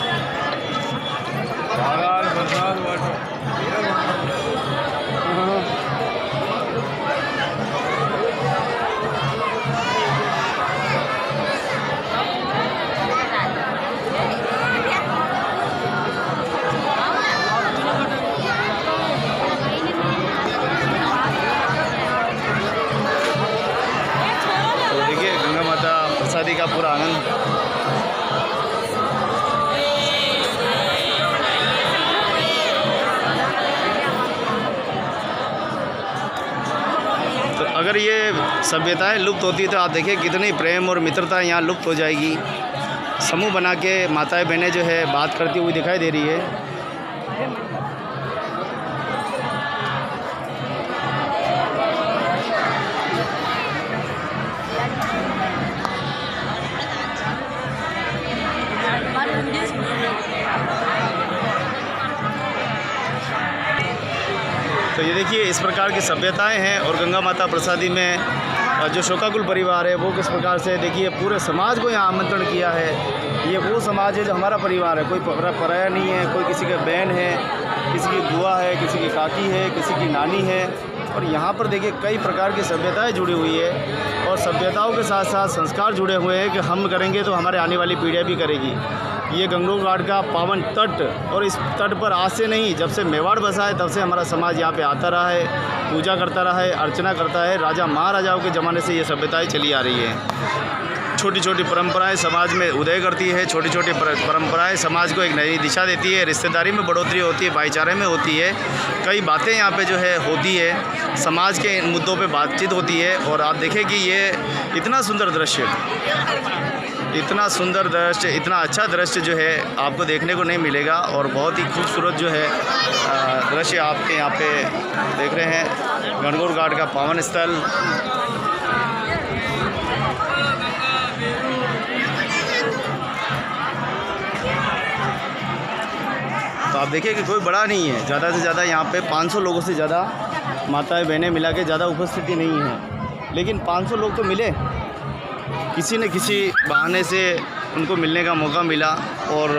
तो देखिए गंगा माता प्रसादी का पूरा आनंद। तो अगर ये सभ्यताएं लुप्त होती तो आप देखिए कितनी प्रेम और मित्रता यहाँ लुप्त हो जाएगी। समूह बना के माताएं बहनें जो है बात करती हुई दिखाई दे रही है। तो ये देखिए इस प्रकार की सभ्यताएं हैं और गंगा माता प्रसादी में जो शोकाकुल परिवार है वो किस प्रकार से देखिए पूरे समाज को यहाँ आमंत्रण किया है। ये वो समाज है जो हमारा परिवार है, कोई पराया नहीं है, कोई किसी के बहन है, किसी की बुआ है, किसी की काकी है, किसी की नानी है। और यहाँ पर देखिए कई प्रकार की सभ्यताएं जुड़ी हुई है और सभ्यताओं के साथ साथ संस्कार जुड़े हुए हैं कि हम करेंगे तो हमारे आने वाली पीढ़ियाँ भी करेगी। ये गंगोर घाट का पावन तट, और इस तट पर आज से नहीं जब से मेवाड़ बसा है तब से हमारा समाज यहाँ पे आता रहा है, पूजा करता रहा है, अर्चना करता है। राजा महाराजाओं के ज़माने से ये सभ्यताएं चली आ रही हैं। छोटी छोटी परंपराएं समाज में उदय करती है, छोटी छोटी परंपराएं समाज को एक नई दिशा देती है, रिश्तेदारी में बढ़ोतरी होती है, भाईचारे में होती है, कई बातें यहाँ पे जो है होती है, समाज के इन मुद्दों पे बातचीत होती है। और आप देखें कि ये इतना सुंदर दृश्य, इतना सुंदर दृश्य, इतना अच्छा दृश्य जो है आपको देखने को नहीं मिलेगा। और बहुत ही खूबसूरत जो है दृश्य आपके यहाँ पे देख रहे हैं, गणगौर घाट का पावन स्थल। तो आप देखिए कि कोई बड़ा नहीं है, ज़्यादा से ज़्यादा यहाँ पे 500 लोगों से ज़्यादा माताएं बहनें मिला के ज़्यादा उपस्थिति नहीं है, लेकिन 500 लोग तो मिले, किसी न किसी बहाने से उनको मिलने का मौका मिला। और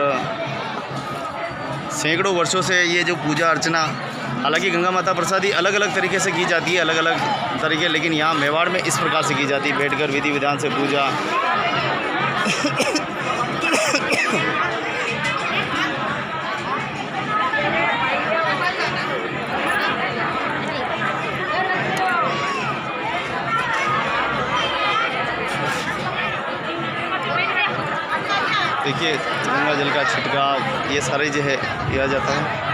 सैकड़ों वर्षों से ये जो पूजा अर्चना, हालांकि गंगा माता प्रसादी अलग अलग तरीके से की जाती है, अलग अलग तरीके, लेकिन यहाँ मेवाड़ में इस प्रकार से की जाती है, बैठकर विधि विधान से पूजा। देखिए गंगा जल का छिड़काव ये सारे जो है किया जाता है।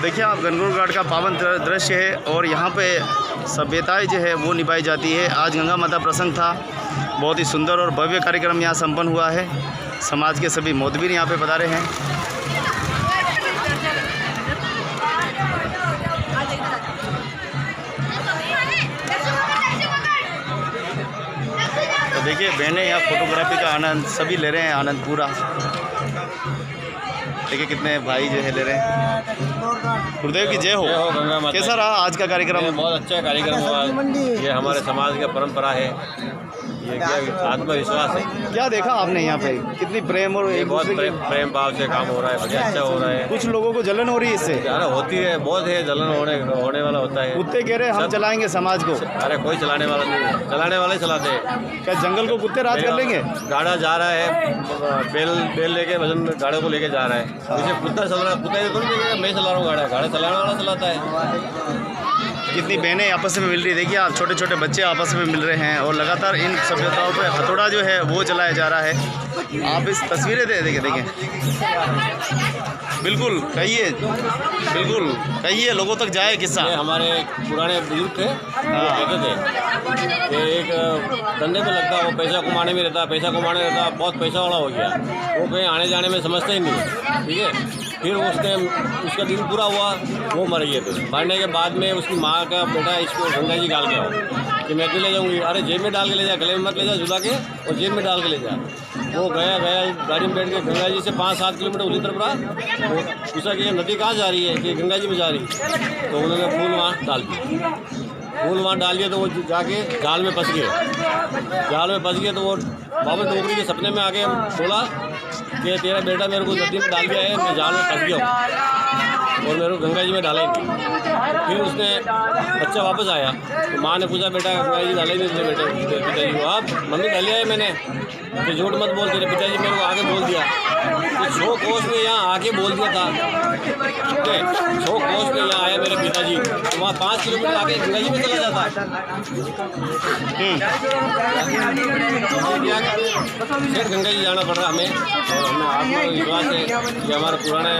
देखिए आप गणगौर घाट का पावन दृश्य है और यहाँ पे सभ्यताएं जो है वो निभाई जाती है। आज गंगा माता प्रसंग था, बहुत ही सुंदर और भव्य कार्यक्रम यहाँ संपन्न हुआ है। समाज के सभी मोहतबीर यहाँ पे पधारे हैं। तो देखिए बहनें यहाँ फोटोग्राफी का आनंद सभी ले रहे हैं, आनंद पूरा। देखिए कितने भाई जो है ले रहे हैं। गुरुदेव की जय हो। गंगा माता। कैसा रहा आज का कार्यक्रम? बहुत अच्छा कार्यक्रम हुआ। ये हमारे समाज की परंपरा है, ये क्या आत्मविश्वास है। क्या देखा आपने यहाँ पे? कितनी प्रेम और एक बहुत दूसरे की प्रेम भाव से काम हो रहा है, बढ़िया अच्छा हो रहा है। कुछ लोगों को जलन हो रही है इससे। अरे होती है, बहुत है, जलन होने वाला होता है। कुत्ते कह रहे हम चलाएंगे समाज को। अरे कोई चलाने वाला नहीं है, चलाने वाले चलाते हैं। क्या जंगल को कुत्ते राज कर लेंगे? गाड़ा जा रहा है, बेल लेके वजन गाड़े को लेके जा रहा है, पीछे कुत्ता चल रहा है। कुत्ता थोड़ी देखेगा मैं चला रहा हूँ गाड़ा चलाने वाला चलाता है। कितनी बहनें आपस में मिल रही है। देखिए आप छोटे छोटे बच्चे आपस में मिल रहे हैं और लगातार इन सभ्यताओं पे हथौड़ा जो है वो चलाया जा रहा है। आप इस तस्वीरें देखें। बिल्कुल कहिए, बिल्कुल कहिए, लोगों तक जाए किस्सा। ये हमारे पुराने बुजुर्ग थे, वो कहते थे कि एक धंधे पे लगता, वो पैसा कमाने में रहता, बहुत पैसा वाला हो गया, वो कहीं आने जाने में समझते ही नहीं। ठीक है, फिर उसका दिन पूरा हुआ, वो मर गए थे। मरने के बाद में उसकी माँ का बेटा इसको गंगा जी डाल के आओ कि मैं भी ले जाऊँगी। अरे जेब में डाल के ले जा, गले में मत ले जा झुला के, और जेब में डाल के ले जा। वो गया गाड़ी में बैठ के गंगा जी से 5-7 किलोमीटर उसी तरफ रहा। तो पूछा कि ये नदी कहाँ जा रही है, कि गंगा जी में जा रही। तो उन्होंने फूल वहाँ डाल दिए। तो वो जाके जाल में फंस गए। तो वो बाबा डोगरी के सपने में आके बोला कि तेरा बेटा मेरे को नदी में डाल गया है, मैं जाल में फंस गया हूँ और मेरे को गंगा जी में डाला ही नहीं। फिर उसने बच्चा वापस आया तो माँ ने पूछा बेटा गंगा जी डाला ही नहीं उसने बेटे पिताजी को। आप मम्मी डालिया है मैंने, तो झूठ मत बोल, तेरे पिताजी मेरे को आगे बोल दिया। तो 100 कोस में यहाँ आके बोल दिया था। ठीक है, 100 कोस में यहाँ आया मेरे पिताजी, तो वहाँ 5 किलोमीटर आगे गंगा जी में चला जाता। फिर गंगा जी जाना पड़ रहा हमें, और हमें आत्मविश्वास है कि हमारे पुराने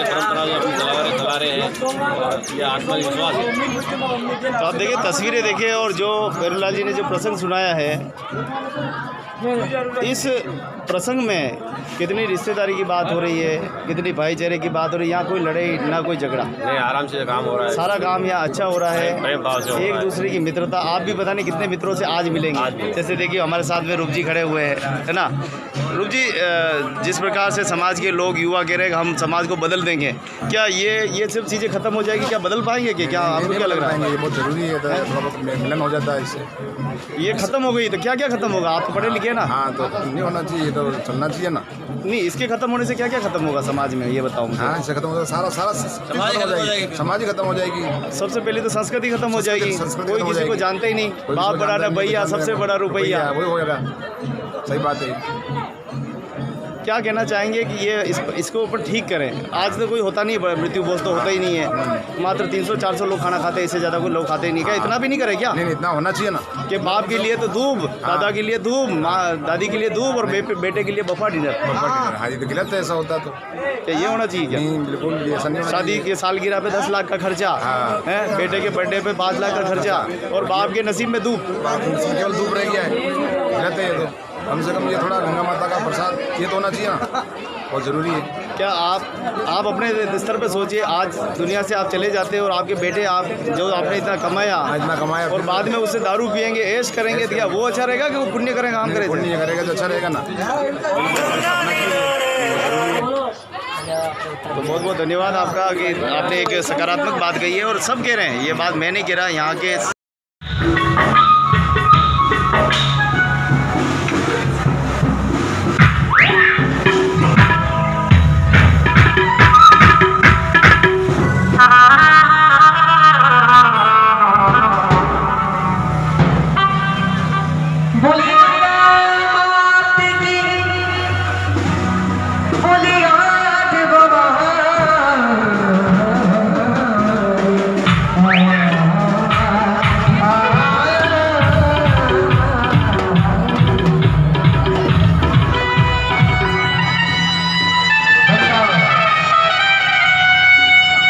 परंपरा जो हम चला रहे हैं, और यह आत्मविश्वास है। तो आप देखिए तस्वीरें देखिए, और जो भैरूलाल जी ने जो प्रसंग सुनाया है, इस प्रसंग में कितनी रिश्तेदारी की बात हो रही है, कितनी भाईचारे की बात हो रही है। यहाँ कोई लड़ाई ना कोई झगड़ा नहीं, आराम से काम हो रहा है। सारा काम यहाँ अच्छा हो रहा है, प्रेम भाव से हो रहा एक है। दूसरे की मित्रता। आप भी पता नहीं कितने मित्रों से आज मिलेंगे। जैसे देखिए हमारे साथ में रूप जी खड़े हुए हैं, है ना। रूप जी, जिस प्रकार से समाज के लोग युवा कह रहे हैं हम समाज को बदल देंगे, क्या ये सब चीज़ें खत्म हो जाएगी? क्या बदल पाएंगे कि क्या आपको क्या लग रहा है? ये बहुत ज़रूरी है, थोड़ा बहुत मिलन हो जाता है इससे। ये खत्म हो गई तो क्या क्या खत्म होगा? आप तो पढ़े लिखे ना। हाँ, तो नहीं होना चाहिए, तो चलना चाहिए ना। नहीं, इसके खत्म होने से क्या क्या खत्म होगा समाज में, ये बताओ मुझे। हाँ, इससे खत्म हो जाएगा, सारा समाज खत्म हो जाएगी। समाज ही खत्म हो जाएगी। सबसे पहले तो संस्कृति खत्म हो जाएगी। संस्कृति कोई खत्म हो किसी को जाएगी। जानते ही नहीं, बाप बड़ा ना भैया, सबसे बड़ा रुपया। वही होगा, सही बात है। क्या कहना चाहेंगे कि ये इसको ऊपर ठीक करें? आज तो कोई होता नहीं, मृत्यु भोज तो होता ही नहीं है। मात्र 300-400 लोग खाना खाते हैं, इससे ज़्यादा कोई लोग खाते ही नहीं। क्या इतना भी नहीं करे क्या? नहीं, इतना होना चाहिए ना कि बाप के लिए तो दूब, दादा के लिए दूब, माँ दादी के लिए दूब, और बेटे के लिए बफा डिनर। हाँ, ये तो गलत है, ऐसा होता तो क्या ये होना चाहिए क्या? नहीं, बिल्कुल भी ऐसा नहीं होना शादी चाहिए। के सालगिरह पे 10 लाख का खर्चा है, बेटे के बर्थडे पे 5 लाख का खर्चा, और बाप के नसीब में दूब। केवल धूप रह गया है, गलत है ये तो। कम से कम ये थोड़ा गंगा माता का प्रसाद ये तो होना चाहिए ना, बहुत ज़रूरी है। क्या आप अपने स्तर पे सोचिए, आज दुनिया से आप चले जाते हैं और आपके बेटे आप जो आपने इतना कमाया और बाद में उससे दारू पियेंगे, ऐश करेंगे, तो क्या वो अच्छा रहेगा कि वो पुण्य करेंगे? काम करेगा, पुण्य करेगा तो अच्छा रहेगा ना। तो बहुत बहुत धन्यवाद आपका कि आपने एक सकारात्मक बात कही है, और सब कह रहे हैं ये बात, मैं नहीं कह रहा, यहाँ के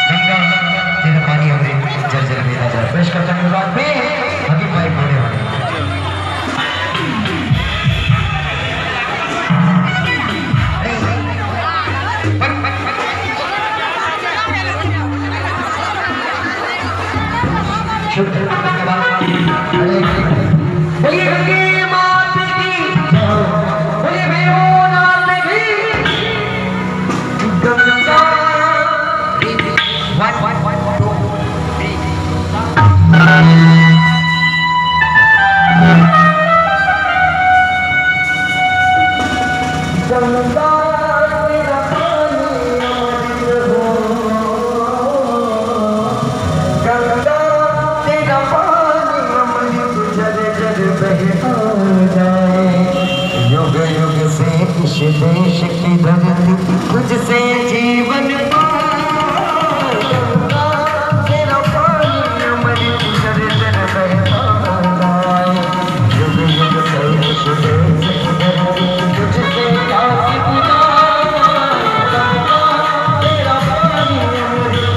गंगा युग युग से इस देश की धरती तुझसे जीवन गंगा तेरा पानी अमृत जल जल बहता है। युग युग से इस देश की धरती तुझसे आसी पुकार। गंगा तेरा पानी अमृत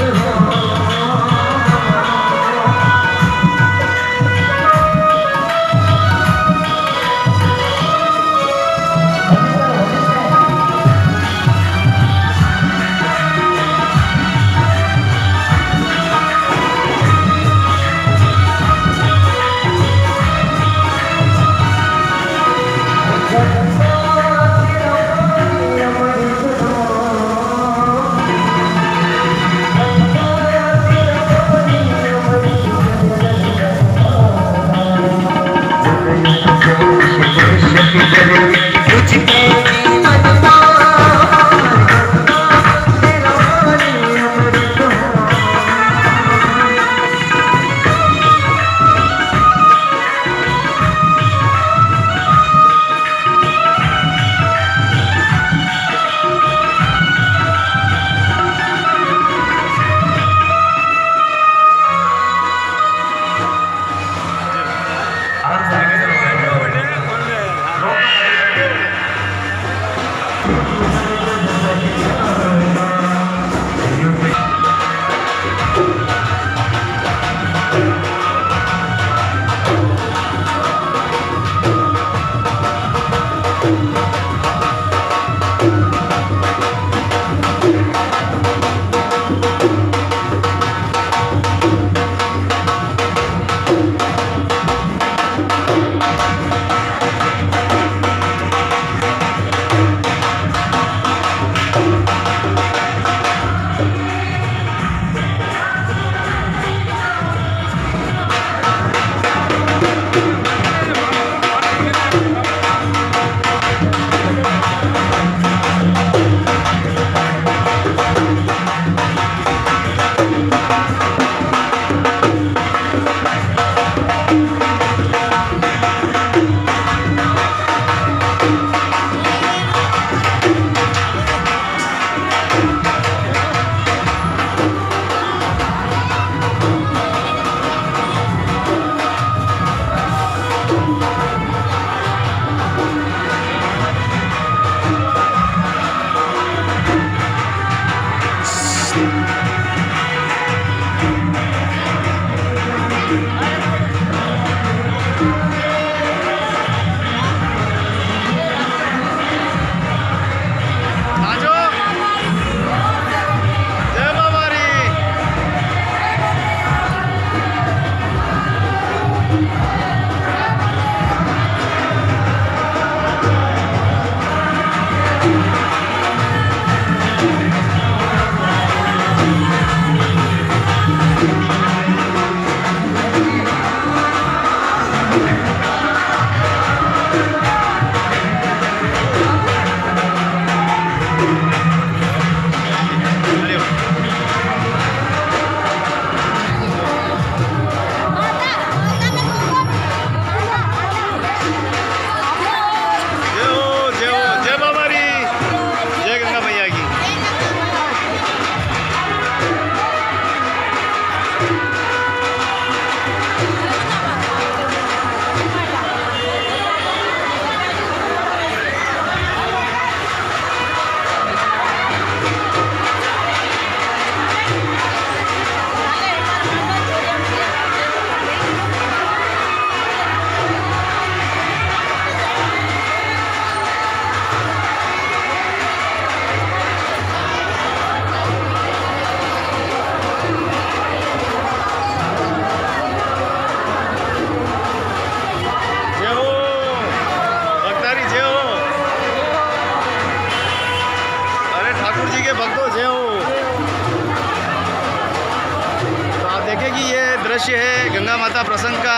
दृश्य है गंगा माता प्रसंग का।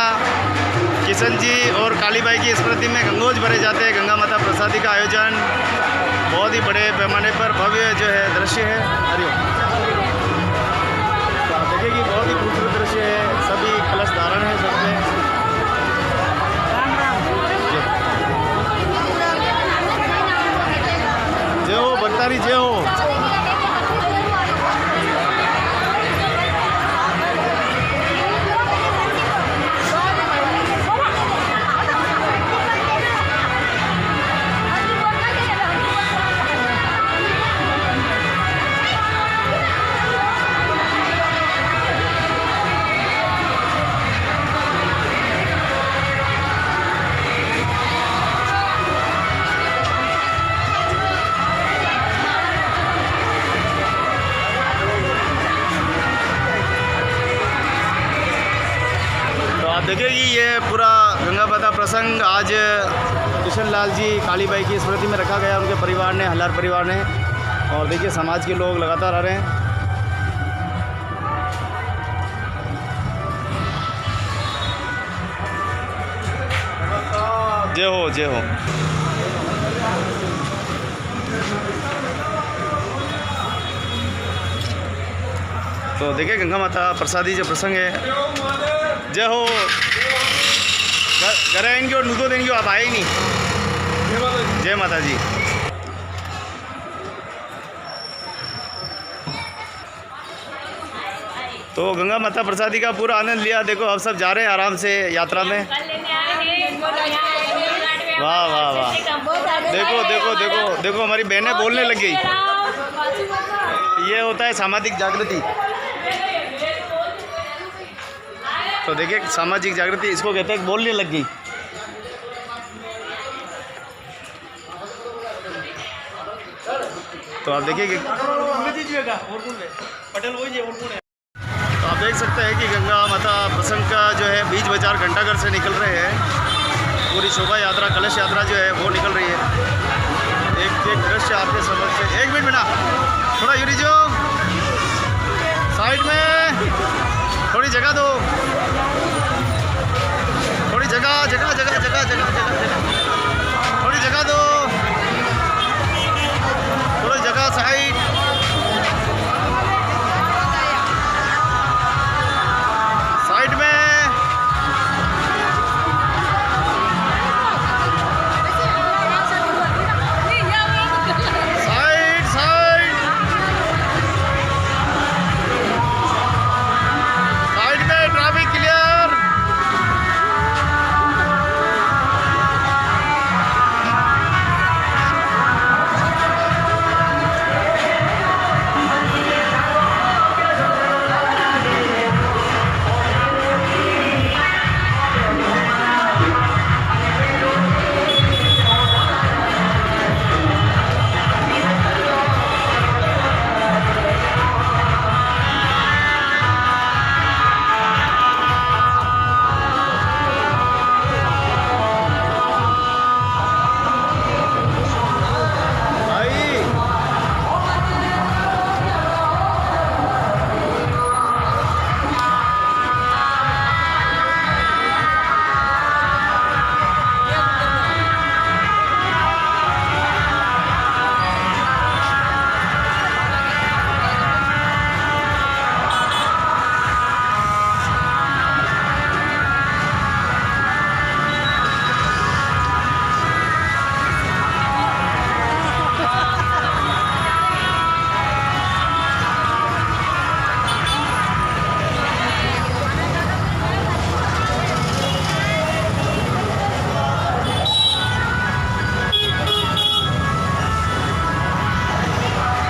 किशन जी और कालीबाई की स्मृति में गंगोज भरे जाते हैं। गंगा माता प्रसादी का आयोजन बहुत ही बड़े पैमाने पर भव्य जो है दृश्य है। हरिओम। तो आप देखिए कि बहुत ही खूबसूरत दृश्य है। सभी कलश धारण है सबमें। जय हो भक्तारी, जय हो। देखिए कि ये पूरा गंगा माता प्रसंग आज किशन लाल जी कालीबाई की स्मृति में रखा गया, उनके परिवार ने, हल्लार परिवार ने। और देखिए समाज के लोग लगातार आ रहे हैं। जय हो, जय हो। तो देखिए गंगा माता प्रसादी जो प्रसंग है। जय हो। घर आएंगे और नूदो देंगे, आप आए ही नहीं। जय माता जी। तो गंगा माता प्रसादी का पूरा आनंद लिया। देखो अब सब जा रहे हैं आराम से यात्रा में। वाह वाह वाह। देखो देखो देखो देखो हमारी बहनें बोलने लग गई। ये होता है सामाजिक जागृति। तो देखिए सामाजिक जागृति इसको कहते हैं, बोलने लग गई। तो आप देखिए तो आप देख सकते हैं कि गंगा माता प्रसंग का जो है बीच बाजार घंटाघर से निकल रहे हैं। पूरी शोभा यात्रा, कलश यात्रा जो है वो निकल रही है। एक एक दृश्य आपके समझ से। एक मिनट बिना थोड़ा यूरी जो साइड में थोड़ी जगह दो, थोड़ी जगह जगह जगह जगह जगह जगह थोड़ी जगह दो, थोड़ी जगह साइड। साइड में साइड साइड साइड में ट्रैफिक क्लियर।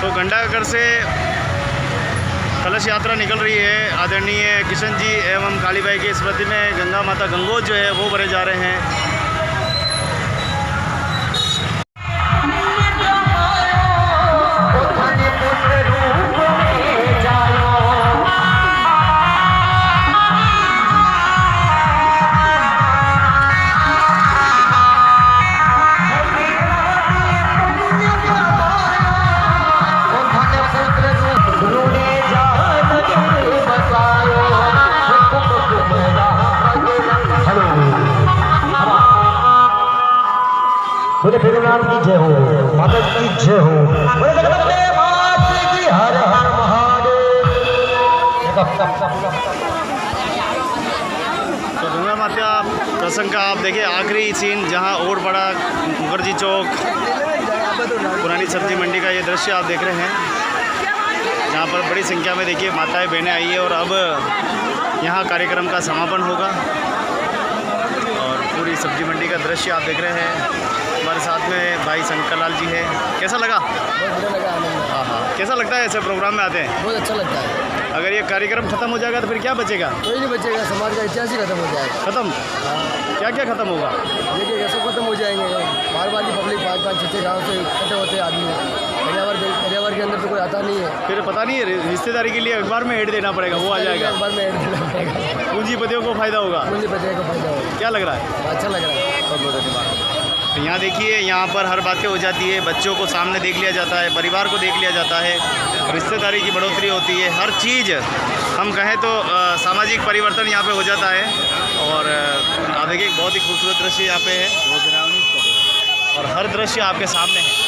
तो घंटाघर से कलश यात्रा निकल रही है। आदरणीय किशन जी एवं कालीबाई की स्मृति में गंगा माता गंगोज जो है वो भरे जा रहे हैं। बोले भगवान की जय हो, माता की जय हो, बोले जगदम्बे माता की हर हर महादेव। तो गंगा माता प्रसंग का आप देखिए आखिरी सीन, जहां और बड़ा मुखर्जी चौक पुरानी सब्जी मंडी का ये दृश्य आप देख रहे हैं, जहाँ पर बड़ी संख्या में देखिए माताएं बहनें आई है। और अब यहाँ कार्यक्रम का समापन होगा और पूरी सब्जी मंडी का दृश्य आप देख रहे हैं। हमारे साथ में भाई शंकर लाल जी है। कैसा लगा? बहुत बढ़िया लगा, आनंद। हाँ हाँ, कैसा लगता है ऐसे प्रोग्राम में आते हैं? बहुत अच्छा लगता है। अगर ये कार्यक्रम खत्म हो जाएगा तो फिर क्या बचेगा? कोई नहीं बचेगा, समाज का इतिहास ही खत्म हो जाएगा। खत्म? क्या क्या खत्म होगा? देखिए सब खत्म हो जाएंगे। बार बार की पब्लिक 5-5 6 गाँव से इकट्ठे होते हैं आदमी। पर्यावरण के अंदर तो कोई आता नहीं है। फिर पता नहीं है, रिश्तेदारी के लिए अखबार में ऐड देना पड़ेगा, वो आ जाएगा। अखबार में ऐड देना पड़ेगा, पूंजीपतियों को फायदा होगा। पूंजीपतियों को फायदा होगा। क्या लग रहा है? अच्छा लग रहा है। बहुत बहुत धन्यवाद। तो यहाँ देखिए, यहाँ पर हर बातें हो जाती है, बच्चों को सामने देख लिया जाता है, परिवार को देख लिया जाता है, रिश्तेदारी की बढ़ोतरी होती है, हर चीज़ हम कहें तो सामाजिक परिवर्तन यहाँ पे हो जाता है। और आप देखिए बहुत ही खूबसूरत दृश्य यहाँ पे है और हर दृश्य आपके सामने है।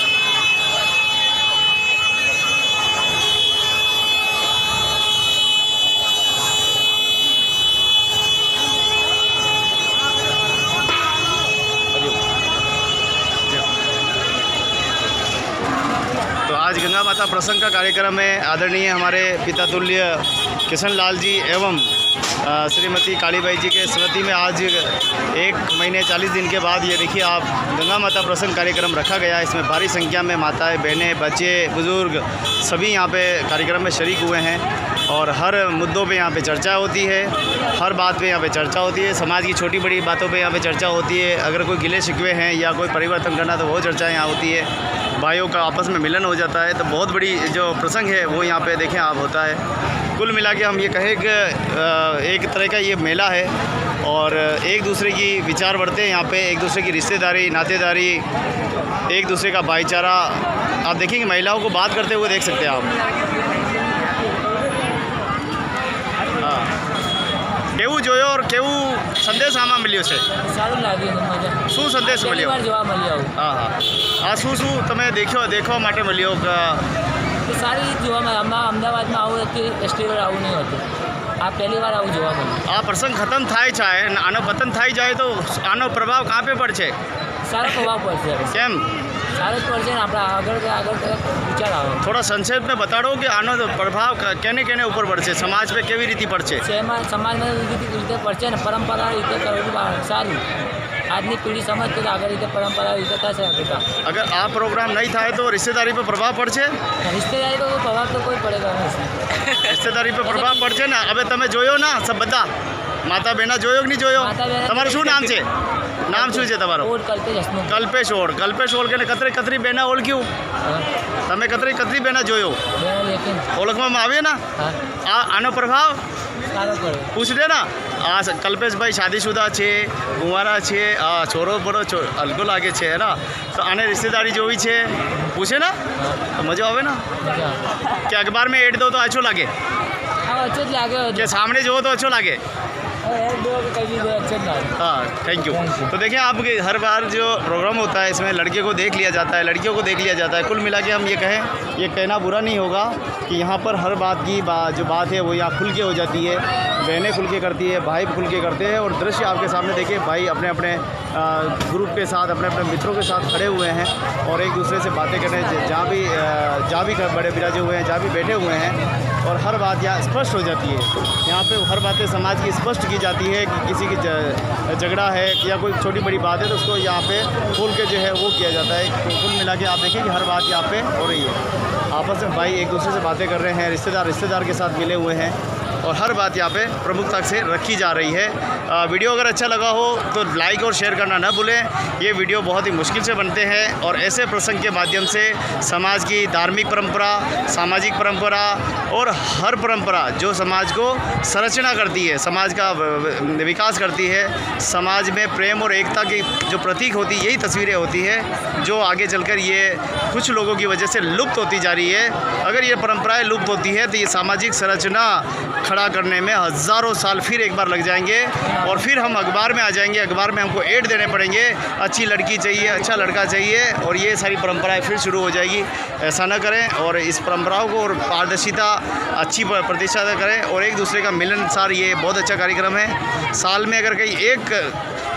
तो आज गंगा माता प्रसंग का कार्यक्रम है। आदरणीय हमारे पिता तुल्य किशन लाल जी एवं श्रीमती कालीबाई जी के स्मृति में आज 1 महीने 40 दिन के बाद ये देखिए आप गंगा माता प्रसंग कार्यक्रम रखा गया है। इसमें भारी संख्या में माताएं, बहनें, बच्चे, बुज़ुर्ग सभी यहाँ पे कार्यक्रम में शरीक हुए हैं और हर मुद्दों पे यहाँ पे चर्चा होती है, हर बात पे यहाँ पे चर्चा होती है, समाज की छोटी बड़ी बातों पे यहाँ पे चर्चा होती है। अगर कोई गिले शिकवे हैं या कोई परिवर्तन करना तो वो चर्चाएँ यहाँ होती है। भाइयों का आपस में मिलन हो जाता है। तो बहुत बड़ी जो प्रसंग है वो यहाँ पे देखें आप होता है। कुल मिला के हम ये कहें कि एक तरह का ये मेला है और एक दूसरे की विचार बढ़ते हैं यहाँ पे, एक दूसरे की रिश्तेदारी, नातेदारी, एक दूसरे का भाईचारा आप देखेंगे। महिलाओं को बात करते हुए देख सकते हैं आप। हाँ, केवू जोयो और केवू संदेश आमा मिल्यो છે? સારું લાગ્યું મને. શું સંદેશ મળ્યો? પહેલી વાર જોવા મળી આવું. હા હા, આ શું તમે देखवा માટે મળ્યો? તો સારી રીત જોવા મળે. અમદાવાદમાં આવું કે ફેસ્ટિવલ આવું નહીં હોતું. આ પહેલી વાર આવું જોવા મળ્યું. આ પ્રસંગ ખતમ થાય છે, આનો પતન થઈ જાય તો આનો પ્રભાવ કાં पे પડશે? સારો પ્રભાવ પડશે. કેમ? સારો જ પડશે ને. આપણે આગળ વિચાર આવે. થોડા સંક્ષેપ में बताड़ो कि આનો પ્રભાવ કેને કેને ઉપર પડશે, સમાજ पे કેવી રીતે પડશે? સમાજમાં રીતે પડશે ને પરંપરા રીતે કરવું સારું. આજની પીઢી સમજશે તો આગળ રીતે પરંપરા રીતે થશે. अगर આ પ્રોગ્રામ નહીં થાય તો रिश्तेदारी पे प्रभाव પડશે? रिश्तेदारी पर प्रभाव तो कोई पड़ेगा नहीं. रिश्तेदारी पे प्रभाव પડશે ને. હવે તમે જોયો ના सब બધા માતા બહેના જોયો કે નહીં જોયો? તમારું શું નામ છે? નામ શું છે તમારું? ઓળ કલ્પેશ હસમુખ. કલ્પેશ ઓળ. કલ્પેશ ઓળ કે કતરી બહેના ઓળખ્યું? તમે કતરી બહેના જોયો? लेकिन ઓળખવામાં આવે ના? આનો પ્રભાવ સારો પડે. પૂછ દે ના. આ કલ્પેશભાઈ શાદીશુદા છે, કુંવારા છે, આ છોરો બડો હલકો લાગે છે ના, તો આને रिश्तेदारी જોવી છે, પૂછે ના તો મજા આવે ના. કે અખબાર में એડ દો તો अच्छो લાગે, हाँ अच्छे लागे. કે સાमने જોવો तो अच्छो लागे? कहीं अच्छे लागे. हाँ, थैंक यू। तो देखिए आपके हर बार जो प्रोग्राम होता है इसमें लड़के को देख लिया जाता है, लड़कियों को देख लिया जाता है। कुल मिला के हम ये कहें, ये कहना बुरा नहीं होगा कि यहाँ पर हर बात की जो बात है वो यहाँ खुल के हो जाती है। बहनें खुल के करती है, भाई खुल के करते हैं। और दृश्य आपके सामने देखिए, भाई अपने अपने ग्रुप के साथ, अपने अपने मित्रों के साथ खड़े हुए हैं और एक दूसरे से बातें करने जहाँ भी बड़े बिराजे हुए हैं, जहाँ भी बैठे हुए हैं, और हर बात यहाँ स्पष्ट हो जाती है। यहाँ पे हर बातें समाज की स्पष्ट की जाती है कि किसी की झगड़ा है या कोई छोटी बड़ी बात है तो उसको यहाँ पे खोल के जो है वो किया जाता है। तो कुल मिला के आप देखिए कि हर बात यहाँ पे हो रही है। आपस में भाई एक दूसरे से बातें कर रहे हैं, रिश्तेदार के साथ मिले हुए हैं और हर बात यहाँ पे प्रमुखता से रखी जा रही है। वीडियो अगर अच्छा लगा हो तो लाइक और शेयर करना न भूलें। ये वीडियो बहुत ही मुश्किल से बनते हैं और ऐसे प्रसंग के माध्यम से समाज की धार्मिक परंपरा, सामाजिक परंपरा और हर परंपरा जो समाज को संरचना करती है, समाज का विकास करती है, समाज में प्रेम और एकता की जो प्रतीक होती है, यही तस्वीरें होती है जो आगे चलकर ये कुछ लोगों की वजह से लुप्त होती जा रही है। अगर ये परंपराएं लुप्त होती है तो ये सामाजिक संरचना खड़ा खड़ा करने में हज़ारों साल फिर एक बार लग जाएंगे और फिर हम अखबार में आ जाएंगे। अखबार में हमको एड देने पड़ेंगे, अच्छी लड़की चाहिए, अच्छा लड़का चाहिए, और ये सारी परंपराएं फिर शुरू हो जाएगी। ऐसा ना करें और इस परंपराओं को और पारदर्शिता अच्छी प्रतिष्ठा करें और एक दूसरे का मिलनसार, ये बहुत अच्छा कार्यक्रम है। साल में अगर कहीं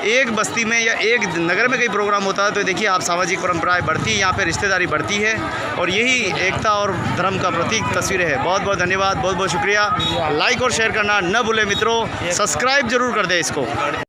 एक बस्ती में या एक नगर में कहीं प्रोग्राम होता है तो देखिए आप सामाजिक परंपराएं बढ़ती हैं, यहाँ पे रिश्तेदारी बढ़ती है और यही एकता और धर्म का प्रतीक तस्वीरें है। बहुत बहुत धन्यवाद, बहुत बहुत शुक्रिया। लाइक और शेयर करना न भूलें मित्रों, सब्सक्राइब जरूर कर दें इसको।